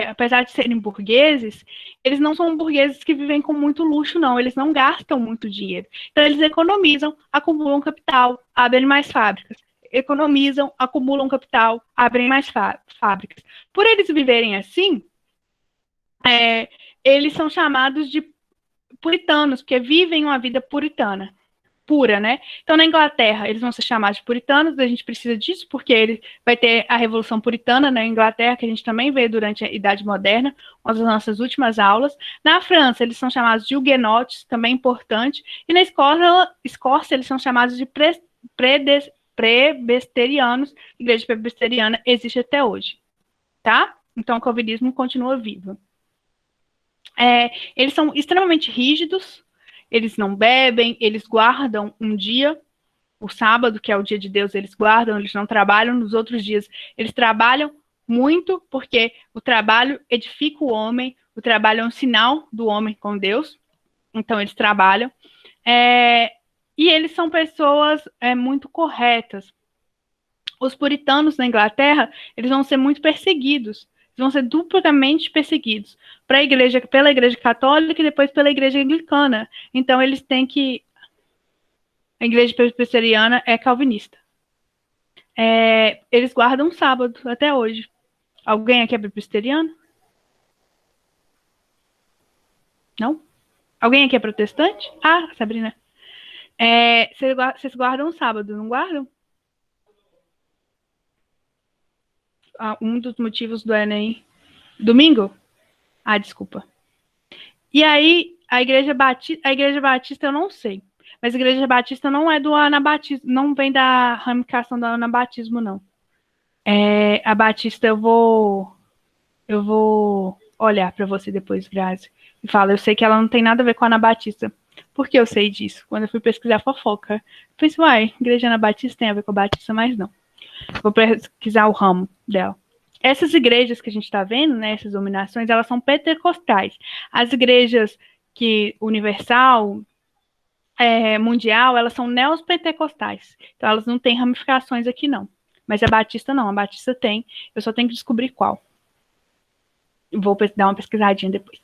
apesar de serem burgueses, eles não são burgueses que vivem com muito luxo, não. Eles não gastam muito dinheiro. Então, eles economizam, acumulam capital, abrem mais fábricas. Economizam, acumulam capital, abrem mais fábricas. Por eles viverem assim, eles são chamados de puritanos, porque vivem uma vida puritana. Pura, né? Então, na Inglaterra, eles vão ser chamados de puritanos, a gente precisa disso, porque ele vai ter a Revolução Puritana na Inglaterra, que a gente também vê durante a Idade Moderna, uma das nossas últimas aulas. Na França, eles são chamados de huguenotes, também importante, e na Escócia eles são chamados de presbiterianos, a Igreja Presbiteriana existe até hoje, tá? Então, o calvinismo continua vivo. Eles são extremamente rígidos, eles não bebem, eles guardam um dia, o sábado, que é o dia de Deus, eles guardam, eles não trabalham. Nos outros dias, eles trabalham muito, porque o trabalho edifica o homem, o trabalho é um sinal do homem com Deus, então eles trabalham. E eles são pessoas muito corretas. Os puritanos na Inglaterra, eles vão ser muito perseguidos, vão ser duplamente perseguidos pela Igreja Católica e depois pela Igreja Anglicana. Então, eles têm que... A Igreja Presbiteriana é calvinista. Eles guardam sábado até hoje. Alguém aqui é presbiteriano? Não? Alguém aqui é protestante? Ah, Sabrina. Vocês guardam sábado, não guardam? Um dos motivos do Enem. Domingo? Ah, desculpa. E aí, a igreja batista eu não sei. Mas a igreja batista não é do anabatismo, não vem da ramificação do anabatismo, não. A batista eu vou olhar para você depois, Grazi, e fala, eu sei que ela não tem nada a ver com a anabatista. Por que eu sei disso? Quando eu fui pesquisar fofoca, eu pensei, uai, igreja anabatista tem a ver com a batista, mas não. Vou pesquisar o ramo dela. Essas igrejas que a gente está vendo, né, essas dominações, elas são pentecostais. As igrejas que universal, mundial, elas são neopentecostais. Então, elas não têm ramificações aqui, não. Mas a Batista não, a Batista tem. Eu só tenho que descobrir qual. Vou dar uma pesquisadinha depois.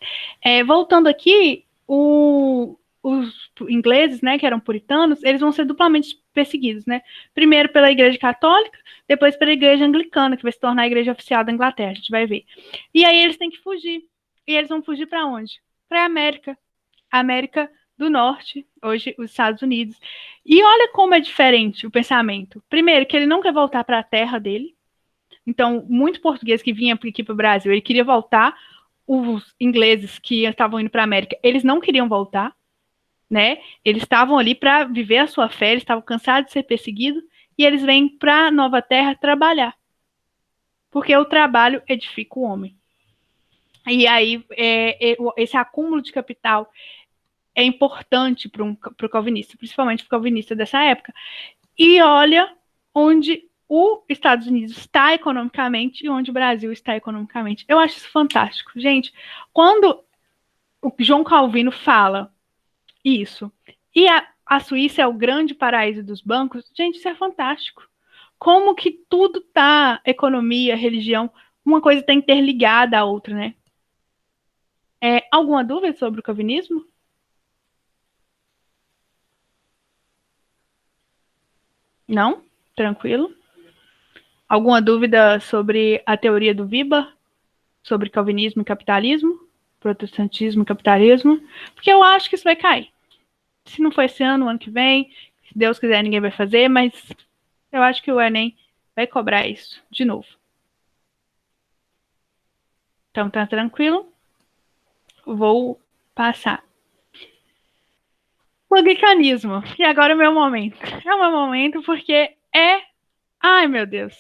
Voltando aqui, os ingleses, né, que eram puritanos, eles vão ser duplamente perseguidos, né? Primeiro pela Igreja Católica, depois pela Igreja Anglicana, que vai se tornar a Igreja Oficial da Inglaterra, a gente vai ver. E aí eles têm que fugir. E eles vão fugir para onde? Para a América. América do Norte, hoje os Estados Unidos. E olha como é diferente o pensamento. Primeiro, que ele não quer voltar para a terra dele. Então, muito português que vinha aqui para o Brasil, ele queria voltar. Os ingleses que estavam indo para a América, eles não queriam voltar, né? Eles estavam ali para viver a sua fé, eles estavam cansados de ser perseguidos, e eles vêm para a Nova Terra trabalhar. Porque o trabalho edifica o homem. E aí, esse acúmulo de capital é importante para o calvinista, principalmente para o calvinista dessa época. E olha onde os Estados Unidos está economicamente e onde o Brasil está economicamente. Eu acho isso fantástico. Gente, quando o João Calvino fala isso, e a Suíça é o grande paraíso dos bancos, gente, isso é fantástico. Como que tudo tá, economia, religião, uma coisa está interligada à outra, né? Alguma dúvida sobre o calvinismo? Não? Tranquilo? Alguma dúvida sobre a teoria do Weber? Sobre calvinismo e capitalismo? Protestantismo e capitalismo? Porque eu acho que isso vai cair. Se não for esse ano, o ano que vem, se Deus quiser, ninguém vai fazer, mas eu acho que o Enem vai cobrar isso de novo. Então tá tranquilo? Vou passar. O anglicanismo. E agora é o meu momento. É o meu momento porque Ai, meu Deus.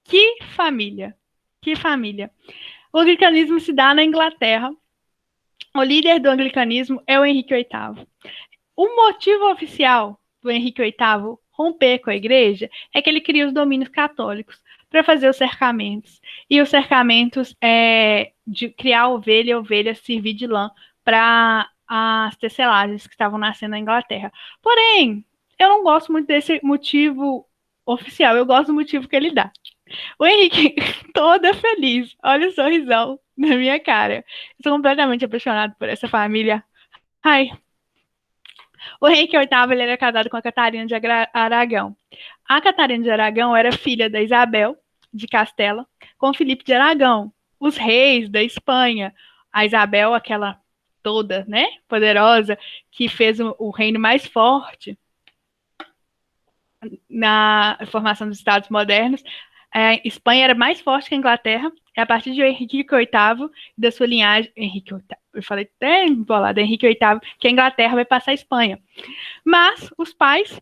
Que família. Que família. O anglicanismo se dá na Inglaterra. O líder do anglicanismo é o Henrique VIII. O motivo oficial do Henrique VIII romper com a igreja é que ele cria os domínios católicos para fazer os cercamentos. E os cercamentos de criar ovelha e ovelha servir de lã para as tecelagens que estavam nascendo na Inglaterra. Porém, eu não gosto muito desse motivo oficial, eu gosto do motivo que ele dá. O Henrique, toda feliz, olha o sorrisão na minha cara. Estou completamente apaixonado por essa família. Ai. O Henrique VIII ele era casado com a Catarina de Aragão. A Catarina de Aragão era filha da Isabel de Castela com Filipe de Aragão, os reis da Espanha. A Isabel, aquela toda, né, poderosa, que fez o reino mais forte na formação dos Estados modernos. A Espanha era mais forte que a Inglaterra. É a partir de Henrique VIII, da sua linhagem, Henrique VIII, eu falei até embolado, Henrique VIII, que a Inglaterra vai passar a Espanha. Mas os pais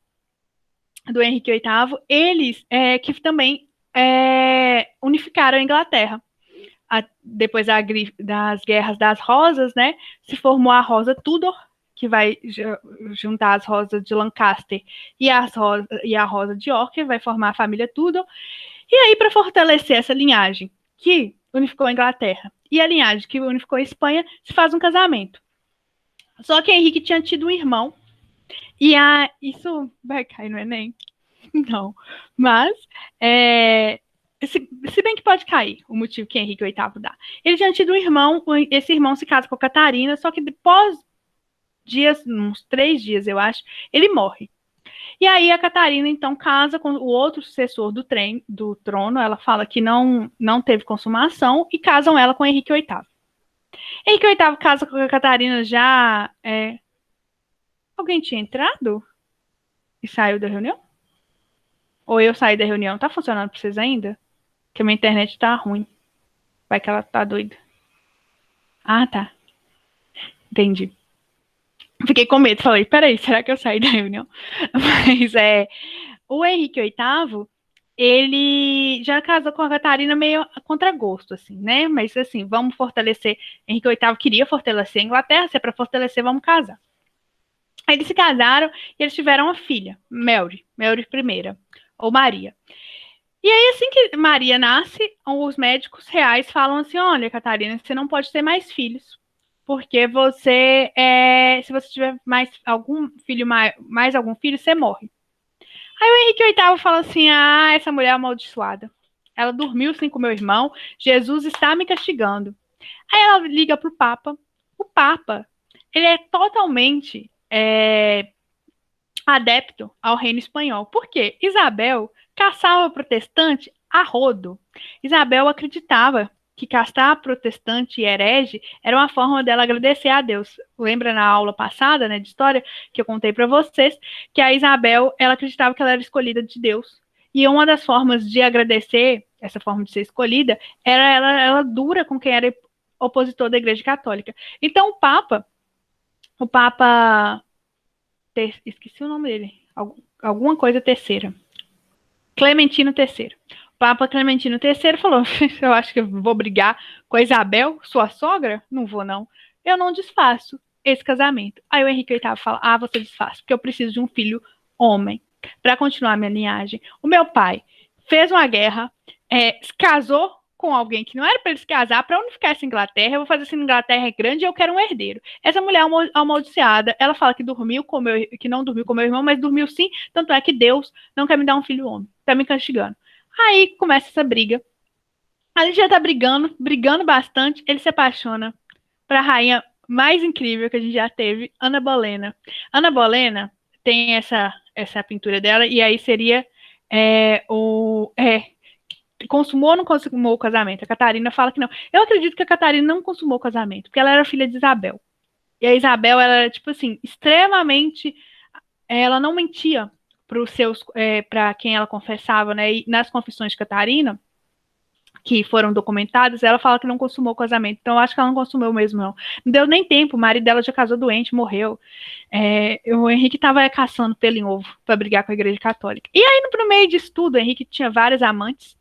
do Henrique VIII, eles que também unificaram a Inglaterra. Depois das Guerras das Rosas, né, se formou a Rosa Tudor, que vai juntar as rosas de Lancaster e a Rosa de York, vai formar a família Tudor. E aí, para fortalecer essa linhagem que unificou a Inglaterra e a linhagem que unificou a Espanha, se faz um casamento. Só que Henrique tinha tido um irmão, e isso vai cair no Enem? Não. Mas, se bem que pode cair o motivo que Henrique VIII dá. Ele tinha tido um irmão, esse irmão se casa com a Catarina, só que depois uns 3 dias, eu acho, ele morre. E aí a Catarina, então, casa com o outro sucessor do trono. Ela fala que não teve consumação e casam ela com Henrique VIII. Henrique VIII casa com a Catarina já. Alguém tinha entrado e saiu da reunião? Ou eu saí da reunião? Tá funcionando pra vocês ainda? Que a minha internet tá ruim. Vai que ela tá doida. Ah, tá. Entendi. Fiquei com medo. Falei, peraí, será que eu saí da reunião? Mas o Henrique VIII, ele já casou com a Catarina meio a contragosto, assim, né? Mas assim, vamos fortalecer. Henrique VIII queria fortalecer a Inglaterra, se é pra fortalecer, vamos casar. Aí eles se casaram e eles tiveram uma filha, Mary I, ou Maria. E aí, assim que Maria nasce, os médicos reais falam assim: olha, Catarina, você não pode ter mais filhos, porque se você tiver mais algum filho, mais algum filho, você morre. Aí o Henrique VIII fala assim: ah, essa mulher é amaldiçoada. Ela dormiu sim com meu irmão, Jesus está me castigando. Aí ela liga pro Papa. O Papa, ele é totalmente adepto ao reino espanhol. Por quê? Isabel caçava protestante a rodo. Isabel acreditava que caçar protestante e herege era uma forma dela agradecer a Deus. Lembra na aula passada, né, de história, que eu contei para vocês, que a Isabel, ela acreditava que ela era escolhida de Deus. E uma das formas de agradecer, essa forma de ser escolhida, era ela dura com quem era opositor da Igreja Católica. Então o Papa esqueci o nome dele. Alguma coisa terceira. Clementino III. O Papa Clementino III falou: eu acho que eu vou brigar com a Isabel, sua sogra? Não vou, não. Eu não desfaço esse casamento. Aí o Henrique VIII fala: ah, você desfaz, porque eu preciso de um filho homem para continuar a minha linhagem. O meu pai fez uma guerra, se casou com alguém que não era para ele se casar, para unificar essa Inglaterra. Eu vou fazer essa Inglaterra grande e eu quero um herdeiro. Essa mulher amaldiçoada, ela fala que que não dormiu com meu irmão, mas dormiu sim, tanto é que Deus não quer me dar um filho homem, tá me castigando. Aí começa essa briga. A gente já tá brigando bastante, ele se apaixona pra rainha mais incrível que a gente já teve, Ana Bolena. Ana Bolena tem essa pintura dela, e aí seria consumou ou não consumou o casamento? A Catarina fala que não. Eu acredito que a Catarina não consumou o casamento, porque ela era filha de Isabel. E a Isabel, ela era, tipo assim, extremamente. Ela não mentia para quem ela confessava, né? E nas confissões de Catarina, que foram documentadas, ela fala que não consumou o casamento. Então, eu acho que ela não consumou mesmo, não. Não deu nem tempo, o marido dela já casou doente, morreu. O Henrique estava caçando pelo em ovo para brigar com a Igreja Católica. E aí, no meio disso tudo, o Henrique tinha várias amantes.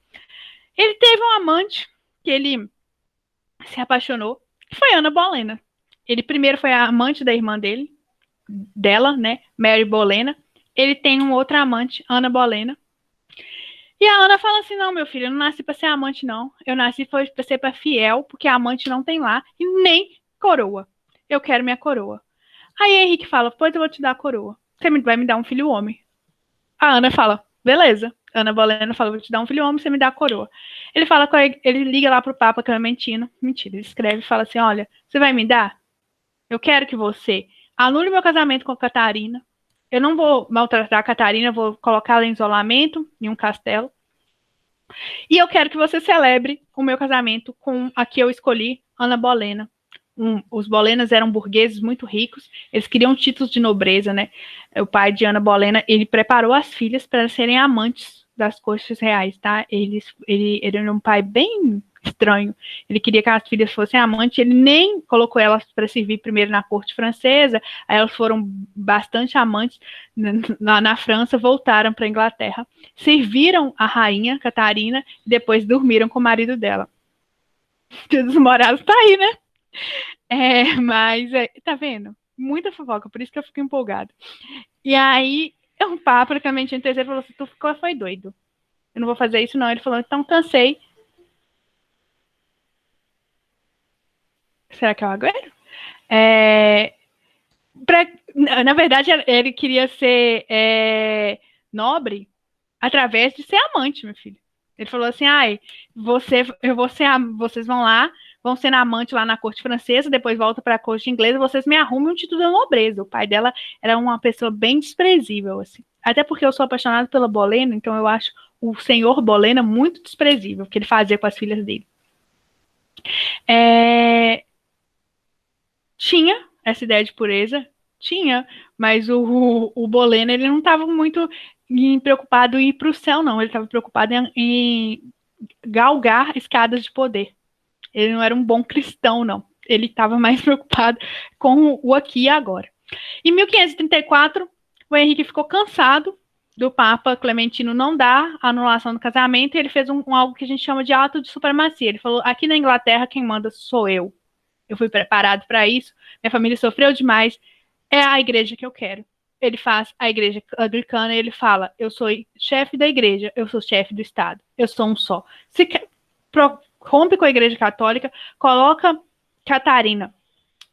Ele teve um amante que ele se apaixonou, que foi Ana Bolena. Ele primeiro foi a amante da irmã dela, né, Mary Bolena. Ele tem um outro amante, Ana Bolena. E a Ana fala assim: não, meu filho, eu não nasci para ser amante, não. Eu nasci para ser para fiel, porque a amante não tem lá, e nem coroa. Eu quero minha coroa. Aí Henrique fala: pois eu vou te dar a coroa. Você vai me dar um filho homem. A Ana fala: beleza. Ana Bolena fala: vou te dar um filho homem, você me dá a coroa. Ele liga lá pro Papa Clementino. Mentira, ele escreve e fala assim: olha, você vai me dar? Eu quero que você anule meu casamento com a Catarina. Eu não vou maltratar a Catarina, vou colocá-la em isolamento, em um castelo. E eu quero que você celebre o meu casamento com a que eu escolhi, Ana Bolena. Os Bolenas eram burgueses muito ricos, eles queriam títulos de nobreza, né? O pai de Ana Bolena, ele preparou as filhas para serem amantes das cortes reais, tá? Ele era um pai bem estranho. Ele queria que as filhas fossem amantes, ele nem colocou elas para servir primeiro na corte francesa, aí elas foram bastante amantes na França, voltaram para a Inglaterra, serviram a rainha Catarina e depois dormiram com o marido dela. Dos Morados tá aí, né? Mas, tá vendo? Muita fofoca, por isso que eu fico empolgada. E aí, o Papa, praticamente, em terceiro, falou assim: tu foi doido. Eu não vou fazer isso, não. Ele falou: então, cansei. Será que eu aguento? Na verdade, ele queria ser nobre através de ser amante, meu filho. Ele falou assim: ai, vocês vão lá, vão ser amante lá na corte francesa, depois volta para a corte inglesa, vocês me arrumem um título de nobreza. O pai dela era uma pessoa bem desprezível, assim. Até porque eu sou apaixonada pela Bolena, então eu acho o senhor Bolena muito desprezível, o que ele fazia com as filhas dele. essa ideia de pureza? Tinha, mas o Bolena, ele não estava muito preocupado em ir para o céu, não. Ele estava preocupado em galgar escadas de poder. Ele não era um bom cristão, não. Ele estava mais preocupado com o aqui e agora. Em 1534, o Henrique ficou cansado do Papa Clementino não dar a anulação do casamento, e ele fez algo que a gente chama de ato de supremacia. Ele falou: aqui na Inglaterra quem manda sou eu. Eu fui preparado para isso, minha família sofreu demais, é a igreja que eu quero. Ele faz a igreja anglicana e ele fala: eu sou chefe da igreja, eu sou chefe do Estado, eu sou um só. Se rompe com a igreja católica, coloca Catarina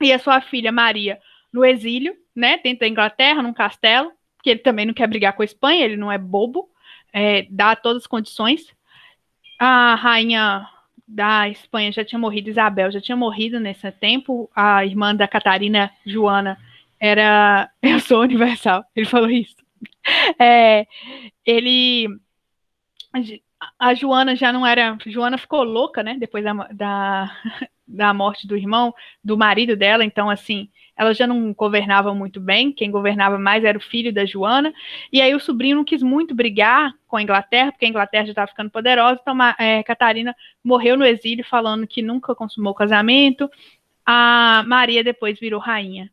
e a sua filha Maria no exílio, né, dentro da Inglaterra, num castelo, que ele também não quer brigar com a Espanha, ele não é bobo, dá todas as condições. A rainha da Espanha já tinha morrido, Isabel já tinha morrido nesse tempo, a irmã da Catarina, Joana, era... Eu sou universal, ele falou isso. A Joana já não era... Joana ficou louca, né, depois da morte do irmão, do marido dela, então, assim, ela já não governava muito bem, quem governava mais era o filho da Joana, e aí o sobrinho não quis muito brigar com a Inglaterra, porque a Inglaterra já estava ficando poderosa, então Catarina morreu no exílio, falando que nunca consumou o casamento. A Maria depois virou rainha.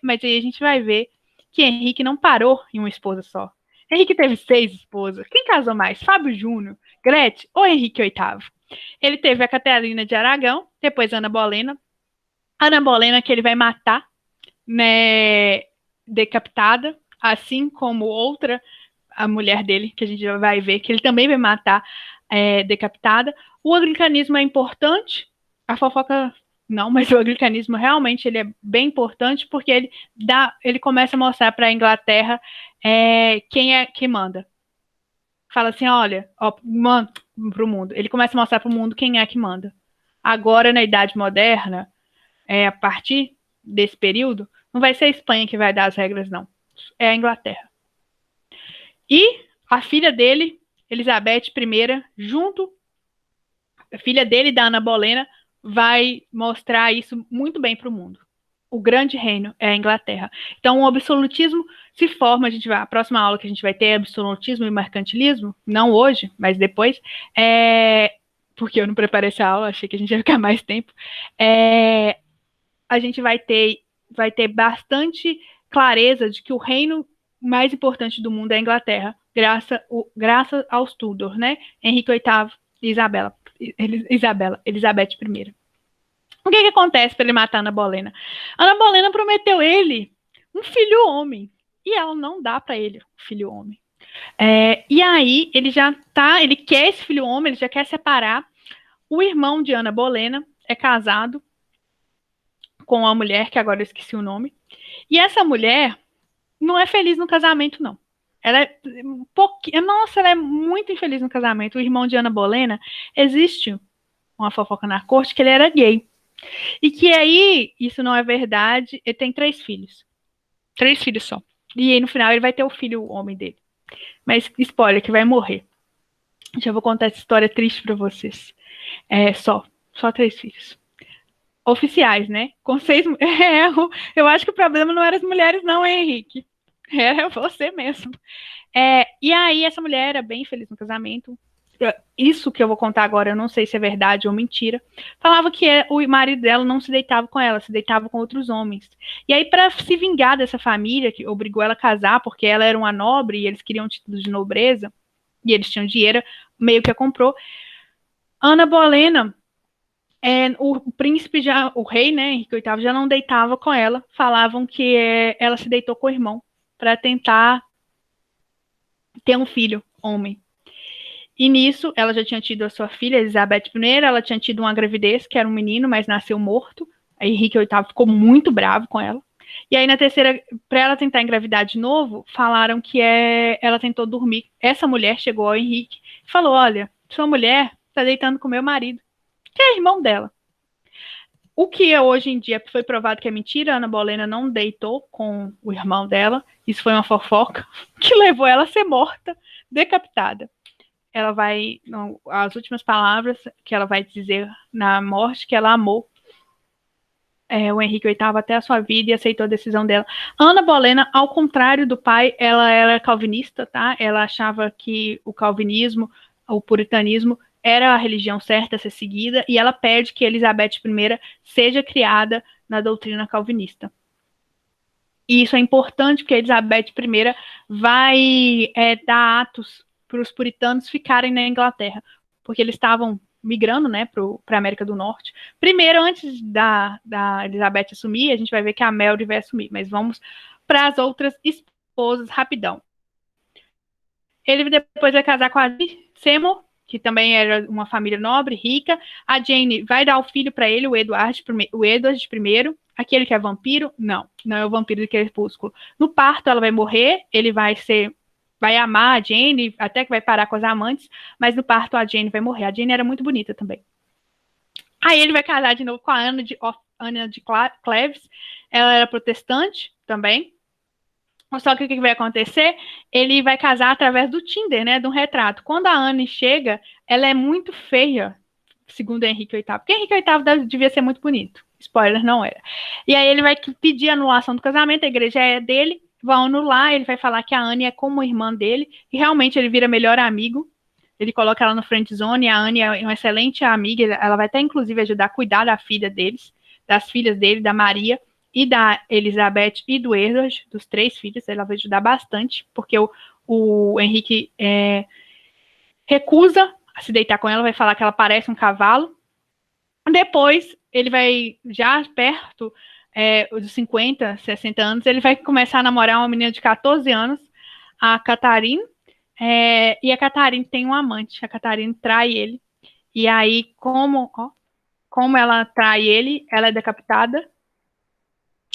Mas aí a gente vai ver que Henrique não parou em uma esposa só. Henrique teve 6 esposas. Quem casou mais? Fábio Júnior, Gretchen ou Henrique VIII? Ele teve a Catarina de Aragão, depois Ana Bolena. Ana Bolena que ele vai matar, né, decapitada, assim como outra, a mulher dele, que a gente vai ver, que ele também vai matar decapitada. O anglicanismo é importante, a fofoca não, mas o anglicanismo realmente ele é bem importante, porque ele começa a mostrar para a Inglaterra quem é que manda. Fala assim, olha, manda para o mundo. Ele começa a mostrar para o mundo quem é que manda. Agora, na Idade Moderna, a partir desse período, não vai ser a Espanha que vai dar as regras, não. É a Inglaterra. E a filha dele, Elizabeth I, junto, a filha dele, da Ana Bolena, vai mostrar isso muito bem para o mundo. O grande reino é a Inglaterra. Então, o absolutismo se forma, a próxima aula que a gente vai ter é absolutismo e mercantilismo, não hoje, mas depois, porque eu não preparei essa aula, achei que a gente ia ficar mais tempo, a gente vai ter bastante clareza de que o reino mais importante do mundo é a Inglaterra, graças aos Tudor, né? Henrique VIII e Elizabeth I. O que acontece para ele matar Ana Bolena? Ana Bolena prometeu ele um filho homem, e ela não dá para ele um filho homem. E aí ele quer esse filho homem, ele já quer separar. O irmão de Ana Bolena é casado com uma mulher, que agora eu esqueci o nome, e essa mulher não é feliz no casamento, não. Ela é ela é muito infeliz no casamento. O irmão de Ana Bolena, existe uma fofoca na corte que ele era gay. E que aí, isso não é verdade, ele tem 3 filhos. 3 filhos só. E aí, no final, ele vai ter o filho, o homem dele. Mas, spoiler, que vai morrer. Já vou contar essa história triste pra vocês. Só 3 filhos. Oficiais, né? Com 6... eu acho que o problema não era as mulheres, não, Henrique. Era você mesmo. E aí, essa mulher era bem feliz no casamento. Isso que eu vou contar agora, eu não sei se é verdade ou mentira. Falava que o marido dela não se deitava com ela, se deitava com outros homens. E aí, para se vingar dessa família, que obrigou ela a casar, porque ela era uma nobre e eles queriam título de nobreza, e eles tinham dinheiro, meio que a comprou. Ana Bolena, o príncipe o rei, né, Henrique VIII, já não deitava com ela. Falavam que ela se deitou com o irmão para tentar ter um filho, homem. E nisso, ela já tinha tido a sua filha, Elizabeth I, ela tinha tido uma gravidez, que era um menino, mas nasceu morto. Aí Henrique VIII ficou muito bravo com ela. E aí, na terceira, para ela tentar engravidar de novo, falaram que ela tentou dormir. Essa mulher chegou ao Henrique e falou: olha, sua mulher está deitando com meu marido, que é irmão dela. O que hoje em dia foi provado que é mentira, a Ana Bolena não deitou com o irmão dela. Isso foi uma fofoca que levou ela a ser morta, decapitada. Ela vai, as últimas palavras que ela vai dizer na morte, que ela amou o Henrique VIII até a sua vida e aceitou a decisão dela. Ana Bolena, ao contrário do pai, ela era calvinista, tá? Ela achava que o calvinismo, o puritanismo, era a religião certa a ser seguida, e ela pede que Elizabeth I seja criada na doutrina calvinista. E isso é importante, porque Elizabeth I vai dar atos para os puritanos ficarem na Inglaterra, porque eles estavam migrando, né, para a América do Norte. Primeiro, antes da Elizabeth assumir, a gente vai ver que a Mary vai assumir, mas vamos para as outras esposas rapidão. Ele depois vai casar com a Seymour, que também era uma família nobre, rica. A Jane vai dar o filho para ele, o Edward I. Aquele que é vampiro? Não é o vampiro do Crepúsculo. No parto, ela vai morrer, ele vai amar a Jane, até que vai parar com as amantes, mas no parto a Jane vai morrer. A Jane era muito bonita também. Aí ele vai casar de novo com a Ana de Cleves. Ela era protestante também. Só que o que vai acontecer? Ele vai casar através do Tinder, né? De um retrato. Quando a Anne chega, ela é muito feia, segundo Henrique VIII. Porque Henrique VIII devia ser muito bonito. Spoiler, não era. E aí ele vai pedir a anulação do casamento, a igreja é dele, vão anular, ele vai falar que a Anne é como irmã dele, e realmente ele vira melhor amigo. Ele coloca ela no friend zone, e a Anne é uma excelente amiga, ela vai até inclusive ajudar a cuidar da filha deles, das filhas dele, da Maria, e da Elizabeth e do Edward, dos 3 filhos, ela vai ajudar bastante, porque o Henrique recusa a se deitar com ela, vai falar que ela parece um cavalo. Depois, ele vai, já perto dos 50, 60 anos, ele vai começar a namorar uma menina de 14 anos, a Catherine, e a Catherine tem um amante, a Catherine trai ele, e aí, como ela trai ele, ela é decapitada.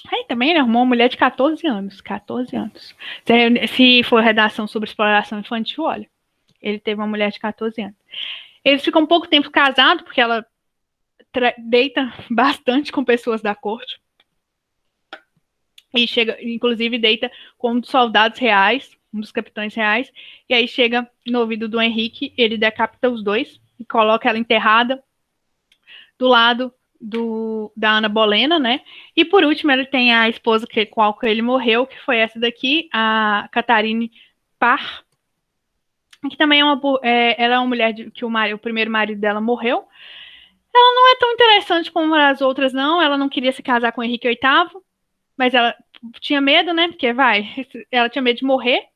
Aí também ele arrumou uma mulher de 14 anos. 14 anos. Se for redação sobre exploração infantil, olha. Ele teve uma mulher de 14 anos. Eles ficam um pouco tempo casados, porque ela deita bastante com pessoas da corte. E chega, inclusive, deita com um dos soldados reais, um dos capitães reais. E aí chega no ouvido do Henrique, ele decapita os dois e coloca ela enterrada do lado da Ana Bolena, né? E por último, ele tem a esposa com a qual ele morreu, que foi essa daqui, a Catherine Parr, que também ela é uma mulher que o primeiro marido dela morreu. Ela não é tão interessante como as outras, não. Ela não queria se casar com Henrique VIII, mas ela tinha medo, né? Porque ela tinha medo de morrer.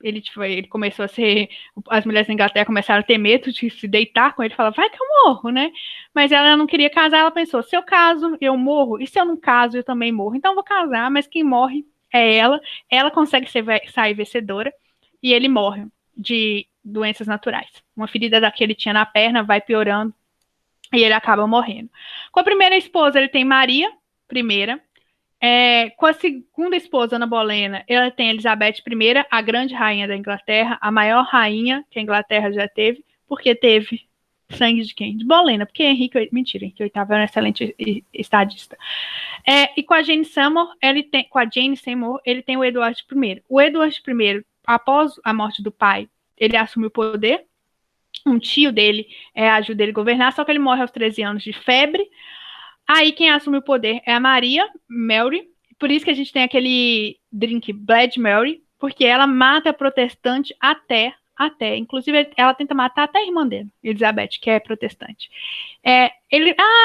Ele começou a ser. As mulheres da Inglaterra começaram a ter medo de se deitar com ele. Falava, vai que eu morro, né? Mas ela não queria casar. Ela pensou: se eu caso, eu morro. E se eu não caso, eu também morro. Então eu vou casar, mas quem morre é ela. Ela consegue sair vencedora. E ele morre de doenças naturais. Uma ferida que ele tinha na perna vai piorando. E ele acaba morrendo. Com a primeira esposa, ele tem Maria I. Com a segunda esposa, Ana Bolena, ela tem Elizabeth I, a grande rainha da Inglaterra, a maior rainha que a Inglaterra já teve, porque teve sangue de quem? De Bolena, porque Henrique VIII era um excelente estadista. E com a Jane Seymour, ele tem o Edward I. O Edward I, após a morte do pai, ele assume o poder. Um tio dele ajuda ele a governar, só que ele morre aos 13 anos de febre. Aí quem assume o poder é a Maria Mary, por isso que a gente tem aquele drink Bloody Mary, porque ela mata protestante até, inclusive ela tenta matar até a irmã dele, Elizabeth, que é protestante.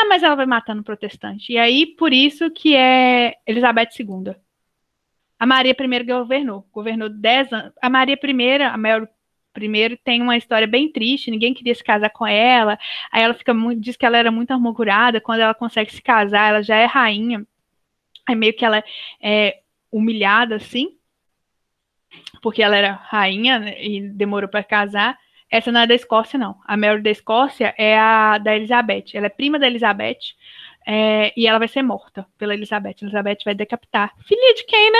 Mas ela vai matando protestante, e aí por isso que é Elizabeth II. A Maria I governou 10 anos, a Maria I, a Mary primeiro tem uma história bem triste, ninguém queria se casar com ela, aí ela diz que ela era muito amargurada, quando ela consegue se casar, ela já é rainha, aí meio que ela é humilhada, assim, porque ela era rainha, né, e demorou para casar. Essa não é da Escócia, não. A Mary da Escócia é a da Elizabeth, ela é prima da Elizabeth, e ela vai ser morta pela Elizabeth. Elizabeth vai decapitar. Filha de quem, né?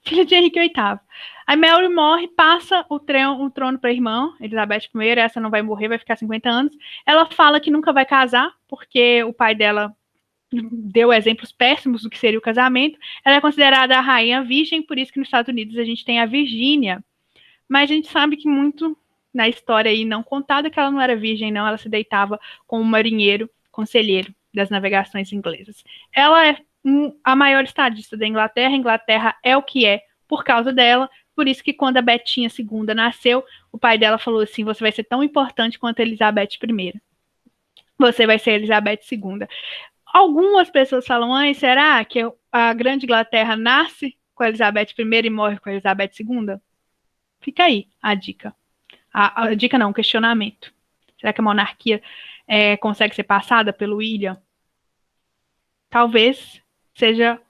Filha de Henrique VIII. A Mary morre, passa o trono para a irmã, Elizabeth I, essa não vai morrer, vai ficar 50 anos. Ela fala que nunca vai casar, porque o pai dela deu exemplos péssimos do que seria o casamento. Ela é considerada a rainha virgem, por isso que nos Estados Unidos a gente tem a Virgínia. Mas a gente sabe que muito na história aí não contada que ela não era virgem, não. Ela se deitava com um marinheiro, conselheiro das navegações inglesas. Ela é a maior estadista da Inglaterra. A Inglaterra é o que é por causa dela. Por isso que quando a Betinha II nasceu, o pai dela falou assim: você vai ser tão importante quanto a Elizabeth I. Você vai ser a Elizabeth II. Algumas pessoas falam: será que a grande Inglaterra nasce com a Elizabeth I e morre com a Elizabeth II? Fica aí a dica. A dica não, o questionamento. Será que a monarquia consegue ser passada pelo William? Talvez seja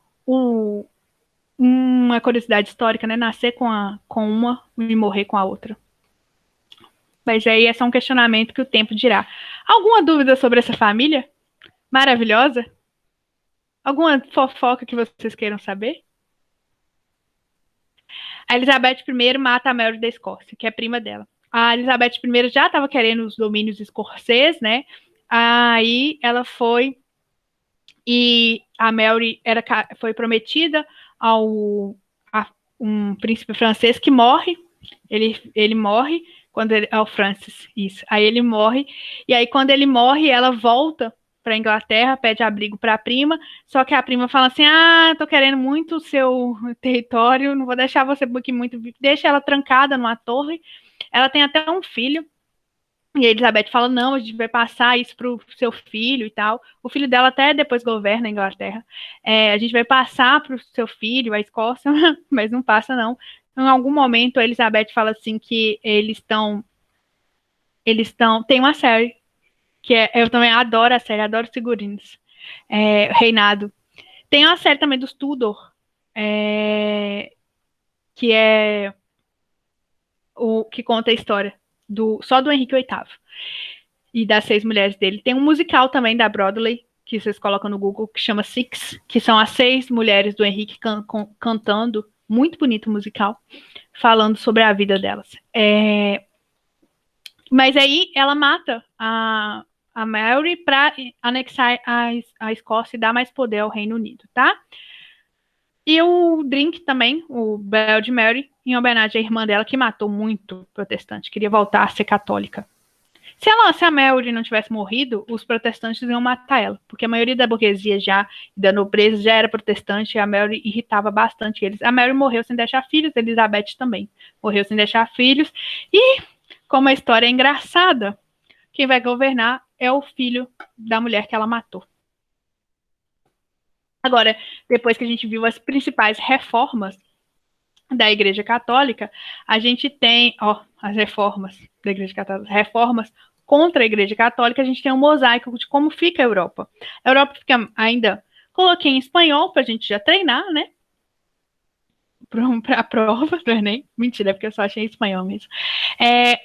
uma curiosidade histórica, né? Nascer com uma e morrer com a outra. Mas aí é só um questionamento que o tempo dirá. Alguma dúvida sobre essa família maravilhosa? Alguma fofoca que vocês queiram saber? A Elizabeth I mata a Mary da Escócia, que é prima dela. A Elizabeth I já estava querendo os domínios escoceses, né? Aí ela foi e a Mary foi prometida a um príncipe francês que morre. Ele morre ao Francis, isso. Aí ele morre, e aí quando ele morre, ela volta para Inglaterra, pede abrigo para a prima, só que a prima fala assim: tô querendo muito o seu território, não vou deixar você aqui muito, deixa ela trancada numa torre. Ela tem até um filho, e a Elizabeth fala: não, a gente vai passar isso para o seu filho e tal. O filho dela até depois governa a Inglaterra. A gente vai passar para o seu filho, a Escócia, mas não passa não. Em algum momento a Elizabeth fala assim que tem uma série que eu também adoro a série, adoro figurinos, Reinado. Tem uma série também dos Tudor, que é o que conta a história só do Henrique VIII e das 6 mulheres dele. Tem um musical também da Broadway, que vocês colocam no Google, que chama Six, que são as 6 mulheres do Henrique cantando, muito bonito musical, falando sobre a vida delas. Mas aí ela mata a Mary para anexar a Escócia e dar mais poder ao Reino Unido, tá? E o drink também, o Bel de Mary, em homenagem à irmã dela, que matou muito protestante, queria voltar a ser católica. Se a Mary não tivesse morrido, os protestantes iam matar ela, porque a maioria da burguesia da nobreza já era protestante, e a Mary irritava bastante eles. A Mary morreu sem deixar filhos, a Elizabeth também morreu sem deixar filhos, e como a história é engraçada, quem vai governar é o filho da mulher que ela matou. Agora, depois que a gente viu as principais reformas da Igreja Católica, a gente tem as reformas da Igreja Católica, reformas contra a Igreja Católica, a gente tem um mosaico de como fica a Europa. A Europa fica ainda, coloquei em espanhol para a gente já treinar, né? Para a prova do Enem. Mentira, porque eu só achei em espanhol mesmo.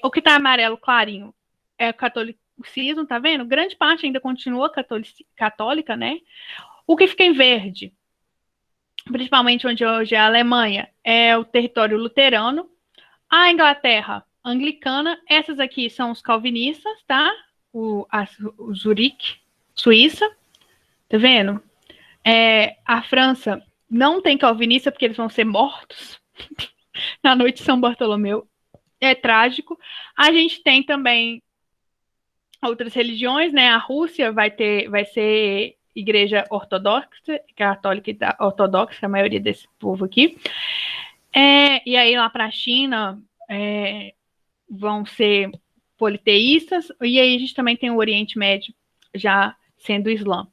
O que está amarelo clarinho é o catolicismo, tá vendo? Grande parte ainda continua católica, né? O que fica em verde, principalmente onde hoje é a Alemanha, é o território luterano. A Inglaterra, anglicana. Essas aqui são os calvinistas, tá? O Zurique, Suíça. Tá vendo? A França não tem calvinista porque eles vão ser mortos na noite de São Bartolomeu. É trágico. A gente tem também outras religiões, né? A Rússia vai ser igreja ortodoxa, católica e ortodoxa, a maioria desse povo aqui. E aí lá para a China vão ser politeístas, e aí a gente também tem o Oriente Médio já sendo Islã.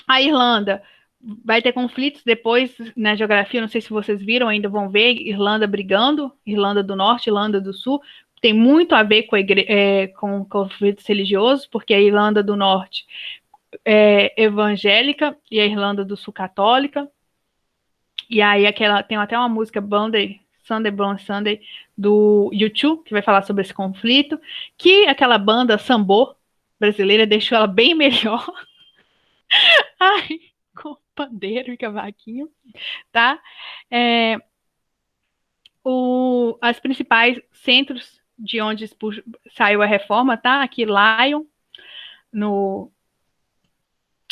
A Irlanda vai ter conflitos depois na geografia, não sei se vocês viram, ainda vão ver Irlanda brigando, Irlanda do Norte, Irlanda do Sul, tem muito a ver com conflitos religiosos, porque a Irlanda do Norte é evangélica e a Irlanda do Sul católica, e aí tem até uma música Sunday Bloody Sunday do U2, que vai falar sobre esse conflito, que aquela banda Sambô brasileira deixou ela bem melhor. Ai, com pandeiro e cavaquinho, tá? As principais centros de onde saiu a reforma, tá? Aqui Lyon,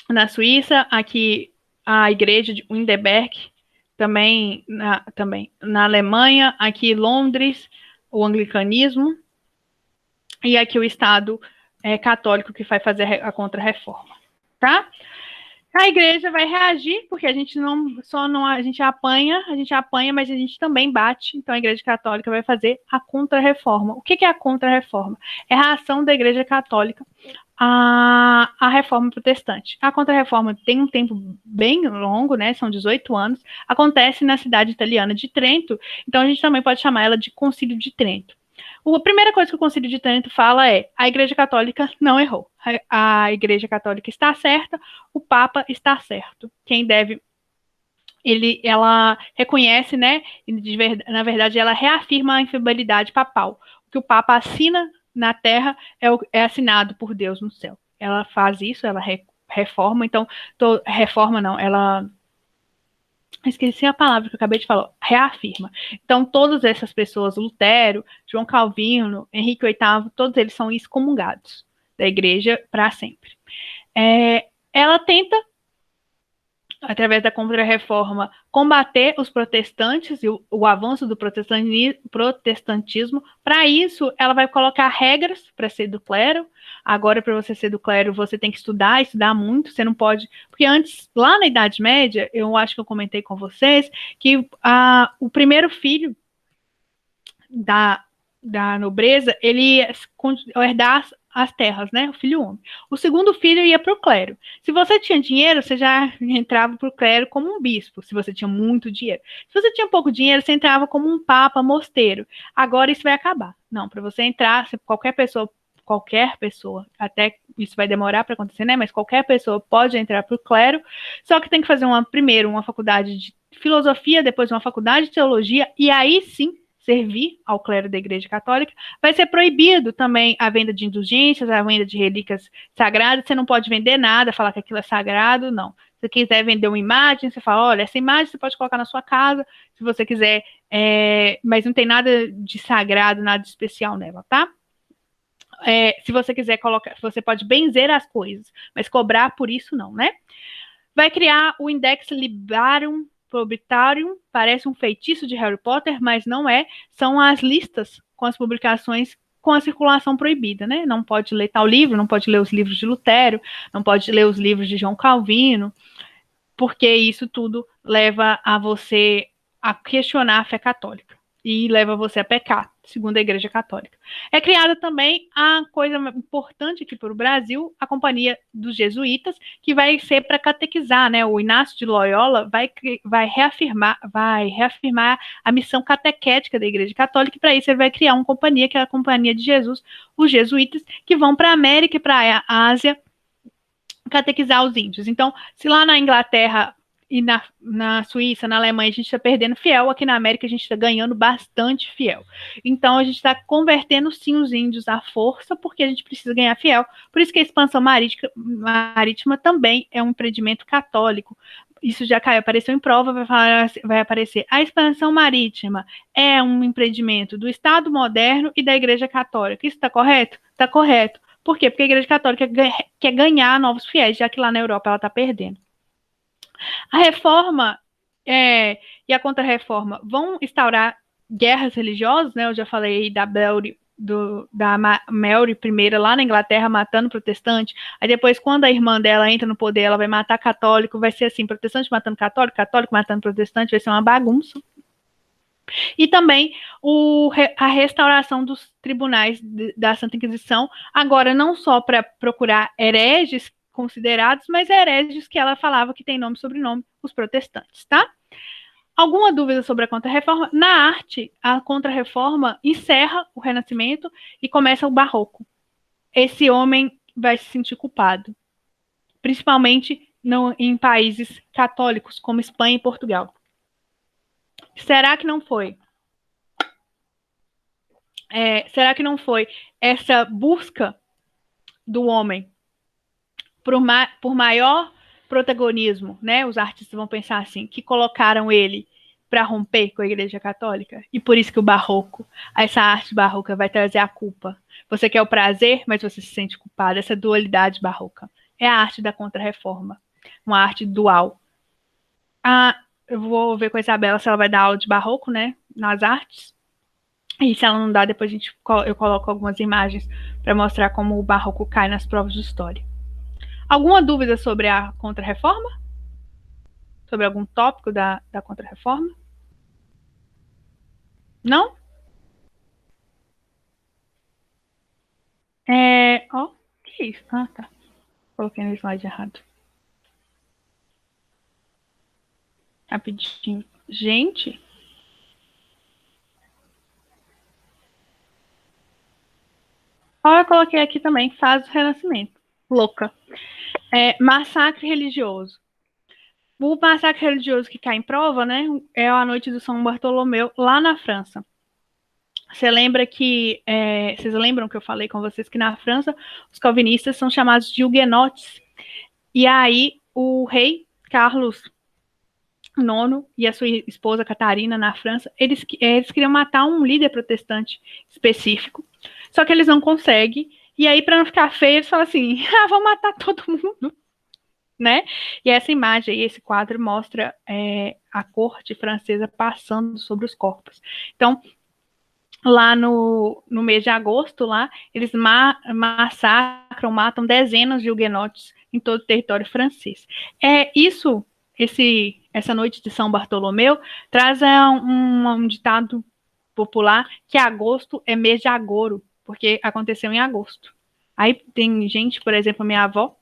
na Suíça, aqui a igreja de Wittenberg, também na Alemanha, aqui Londres, o anglicanismo, e aqui o Estado católico que vai fazer a contra-reforma. tá? A igreja vai reagir, porque a gente a gente apanha, mas a gente também bate. Então a Igreja Católica vai fazer a Contra-Reforma. O que é a Contra-Reforma? É a ação da Igreja Católica à Reforma Protestante. A Contra-Reforma tem um tempo bem longo, né? São 18 anos. Acontece na cidade italiana de Trento. Então a gente também pode chamar ela de Concílio de Trento. A primeira coisa que o Concílio de Trento fala é: a Igreja Católica não errou. A Igreja Católica está certa, o Papa está certo. Quem deve. Ela reconhece, né? Na verdade, ela reafirma a infidelidade papal. O que o Papa assina na terra é assinado por Deus no céu. Ela faz isso, ela reforma. Então, reforma não, ela. Esqueci a palavra que eu acabei de falar, reafirma. Então, todas essas pessoas, Lutero, João Calvino, Henrique VIII, todos eles são excomungados da igreja para sempre. Ela tenta, através da Contra-Reforma, combater os protestantes e o avanço do protestantismo. Para isso, ela vai colocar regras para ser do clero. Agora, para você ser do clero, você tem que estudar muito. Você não pode... Porque antes, lá na Idade Média, eu acho que eu comentei com vocês que o primeiro filho da nobreza, ele ia herdar as terras, né? O filho homem. O segundo filho ia para o clero. Se você tinha dinheiro, você já entrava para o clero como um bispo, se você tinha muito dinheiro. Se você tinha pouco dinheiro, você entrava como um papa mosteiro. Agora isso vai acabar. Não, para você entrar, qualquer pessoa, até isso vai demorar para acontecer, né? Mas qualquer pessoa pode entrar para o clero, só que tem que fazer primeiro uma faculdade de filosofia, depois uma faculdade de teologia, e aí sim servir ao clero da Igreja Católica. Vai ser proibido também a venda de indulgências, a venda de relíquias sagradas. Você não pode vender nada, falar que aquilo é sagrado, não. Se você quiser vender uma imagem, você fala, olha, essa imagem você pode colocar na sua casa, se você quiser, mas não tem nada de sagrado, nada de especial nela, tá? Se você quiser colocar, você pode benzer as coisas, mas cobrar por isso não, né? Vai criar o Index Librorum Prohibitorum, parece um feitiço de Harry Potter, mas não é. São as listas com as publicações com a circulação proibida, né? Não pode ler tal livro, não pode ler os livros de Lutero, não pode ler os livros de João Calvino, porque isso tudo leva a você a questionar a fé católica e leva você a pecar, segundo a Igreja Católica. É criada também a coisa importante aqui para o Brasil, a Companhia dos Jesuítas, que vai ser para catequizar, né? O Inácio de Loyola vai reafirmar a missão catequética da Igreja Católica, e para isso ele vai criar uma companhia, que é a Companhia de Jesus, os jesuítas, que vão para a América e para a Ásia catequizar os índios. Então, se lá na Inglaterra e na Suíça, na Alemanha, a gente está perdendo fiel, aqui na América a gente está ganhando bastante fiel. Então, a gente está convertendo, sim, os índios à força, porque a gente precisa ganhar fiel. Por isso que a expansão marítima também é um empreendimento católico. Isso já apareceu em prova, vai aparecer. A expansão marítima é um empreendimento do Estado moderno e da Igreja Católica. Isso está correto? Está correto. Por quê? Porque a Igreja Católica quer ganhar novos fiéis, já que lá na Europa ela está perdendo. A reforma e a Contra-Reforma vão instaurar guerras religiosas, né? Eu já falei da Mary I lá na Inglaterra matando protestante. Aí depois, quando a irmã dela entra no poder, ela vai matar católico. Vai ser assim, protestante matando católico, católico matando protestante. Vai ser uma bagunça. E também a restauração dos tribunais da Santa Inquisição, agora não só para procurar hereges considerados, mas hereges que ela falava que tem nome e sobrenome, os protestantes, tá? Alguma dúvida sobre a Contra-Reforma? Na arte, a Contra-Reforma encerra o Renascimento e começa o Barroco. Esse homem vai se sentir culpado, principalmente em países católicos, como Espanha e Portugal. Será que não foi? Será que não foi essa busca do homem por maior protagonismo, né? Os artistas vão pensar assim, que colocaram ele para romper com a Igreja Católica? E por isso que o barroco, essa arte barroca vai trazer a culpa. Você quer o prazer, mas você se sente culpado. Essa dualidade barroca. É a arte da Contra-Reforma. Uma arte dual. Eu vou ver com a Isabela se ela vai dar aula de barroco, né? Nas artes. E se ela não dá, depois eu coloco algumas imagens para mostrar como o barroco cai nas provas de história. Alguma dúvida sobre a Contra-Reforma? Sobre algum tópico da Contra-Reforma? Não? Ó, que isso? Ah, tá. Coloquei no slide errado. Rapidinho. Gente. Ó, eu coloquei aqui também, fase do Renascimento. Louca. Massacre religioso. O massacre religioso que cai em prova, né, é a noite do São Bartolomeu, lá na França. Vocês lembram que eu falei com vocês que na França os calvinistas são chamados de huguenotes. E aí o rei Carlos IX e a sua esposa Catarina na França, eles queriam matar um líder protestante específico, só que eles não conseguem. E aí, para não ficar feio, eles falam assim: vamos matar todo mundo, né? E essa imagem aí, esse quadro mostra a corte francesa passando sobre os corpos. Então, lá no mês de agosto, lá, eles massacram, matam dezenas de huguenotes em todo o território francês. Essa noite de São Bartolomeu traz um ditado popular que agosto é mês de agouro, porque aconteceu em agosto. Aí tem gente, por exemplo, minha avó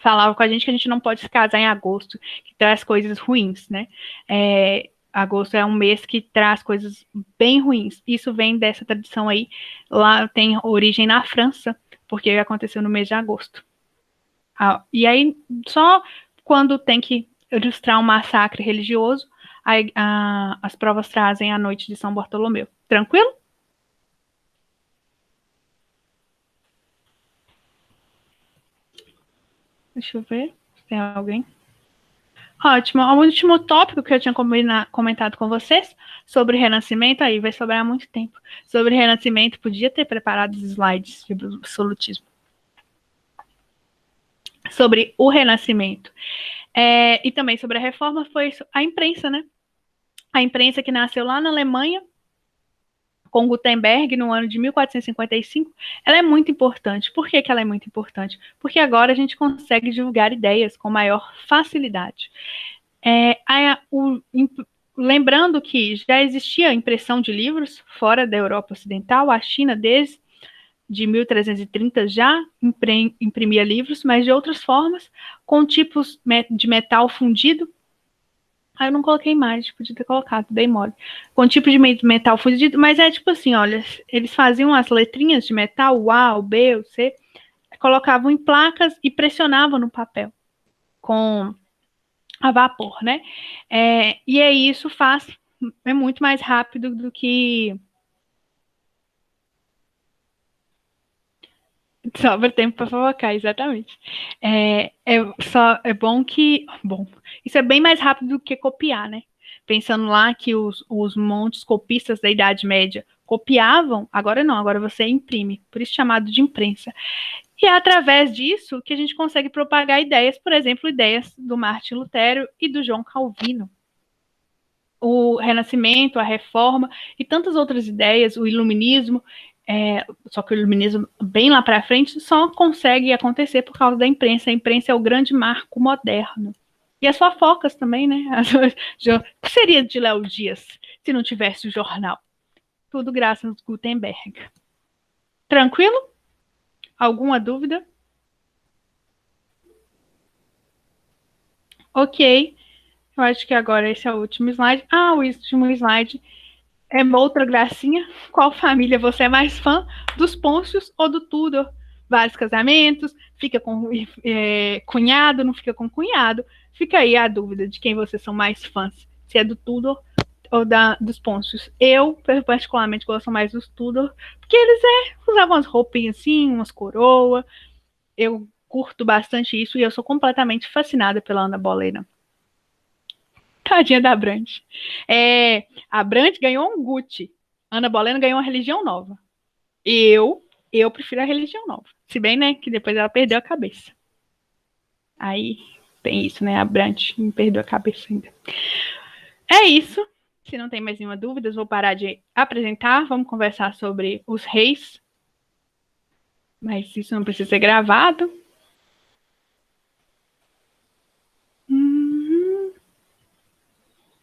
falava com a gente que a gente não pode se casar em agosto, que traz coisas ruins, né? Agosto é um mês que traz coisas bem ruins. Isso vem dessa tradição aí. Lá tem origem na França, porque aconteceu no mês de agosto. E aí, só quando tem que ilustrar um massacre religioso, as provas trazem a noite de São Bartolomeu. Tranquilo? Deixa eu ver se tem alguém. Ótimo. O último tópico que eu tinha comentado com vocês sobre Renascimento, aí vai sobrar muito tempo. Sobre Renascimento, podia ter preparado os slides de absolutismo. Sobre o Renascimento. E também sobre a reforma foi a imprensa, né? A imprensa que nasceu lá na Alemanha, com Gutenberg, no ano de 1455, ela é muito importante. Por que ela é muito importante? Porque agora a gente consegue divulgar ideias com maior facilidade. Lembrando que já existia impressão de livros fora da Europa Ocidental, a China, desde de 1330, já imprimia livros, mas de outras formas, com tipos de metal fundido. Eu não coloquei imagem, podia ter colocado, dei mole. Com tipo de metal fundido, mas é tipo assim, olha, eles faziam as letrinhas de metal, o A, o B, o C, colocavam em placas e pressionavam no papel com a vapor, né? E aí isso é muito mais rápido do que sobra tempo para fofocar, exatamente. É bom que. Bom, isso é bem mais rápido do que copiar, né? Pensando lá que os montes copistas da Idade Média copiavam, agora não, agora você imprime, por isso chamado de imprensa. E é através disso que a gente consegue propagar ideias, por exemplo, ideias do Martin Lutero e do João Calvino. O Renascimento, a Reforma e tantas outras ideias, o Iluminismo, só que o iluminismo bem lá para frente só consegue acontecer por causa da imprensa. A imprensa é o grande marco moderno. E as fofocas também, né? O que seria de Léo Dias se não tivesse o jornal? Tudo graças a Gutenberg. Tranquilo? Alguma dúvida? Ok. Eu acho que agora esse é o último slide. O último slide é uma outra gracinha. Qual família você é mais fã? Dos Pôncios ou do Tudor? Vários casamentos, fica com cunhado, não fica com cunhado. Fica aí a dúvida de quem vocês são mais fãs. Se é do Tudor ou dos Pôncios. Eu, particularmente, gosto mais dos Tudor, porque eles usavam umas roupinhas assim, umas coroas. Eu curto bastante isso e eu sou completamente fascinada pela Ana Bolena. Tadinha da Brandt. A Brandt ganhou um Gucci. Ana Bolena ganhou uma religião nova. Eu prefiro a religião nova. Se bem, né, que depois ela perdeu a cabeça. Aí tem isso, né? A Brandt me perdeu a cabeça ainda. É isso. Se não tem mais nenhuma dúvida, vou parar de apresentar. Vamos conversar sobre os reis. Mas isso não precisa ser gravado.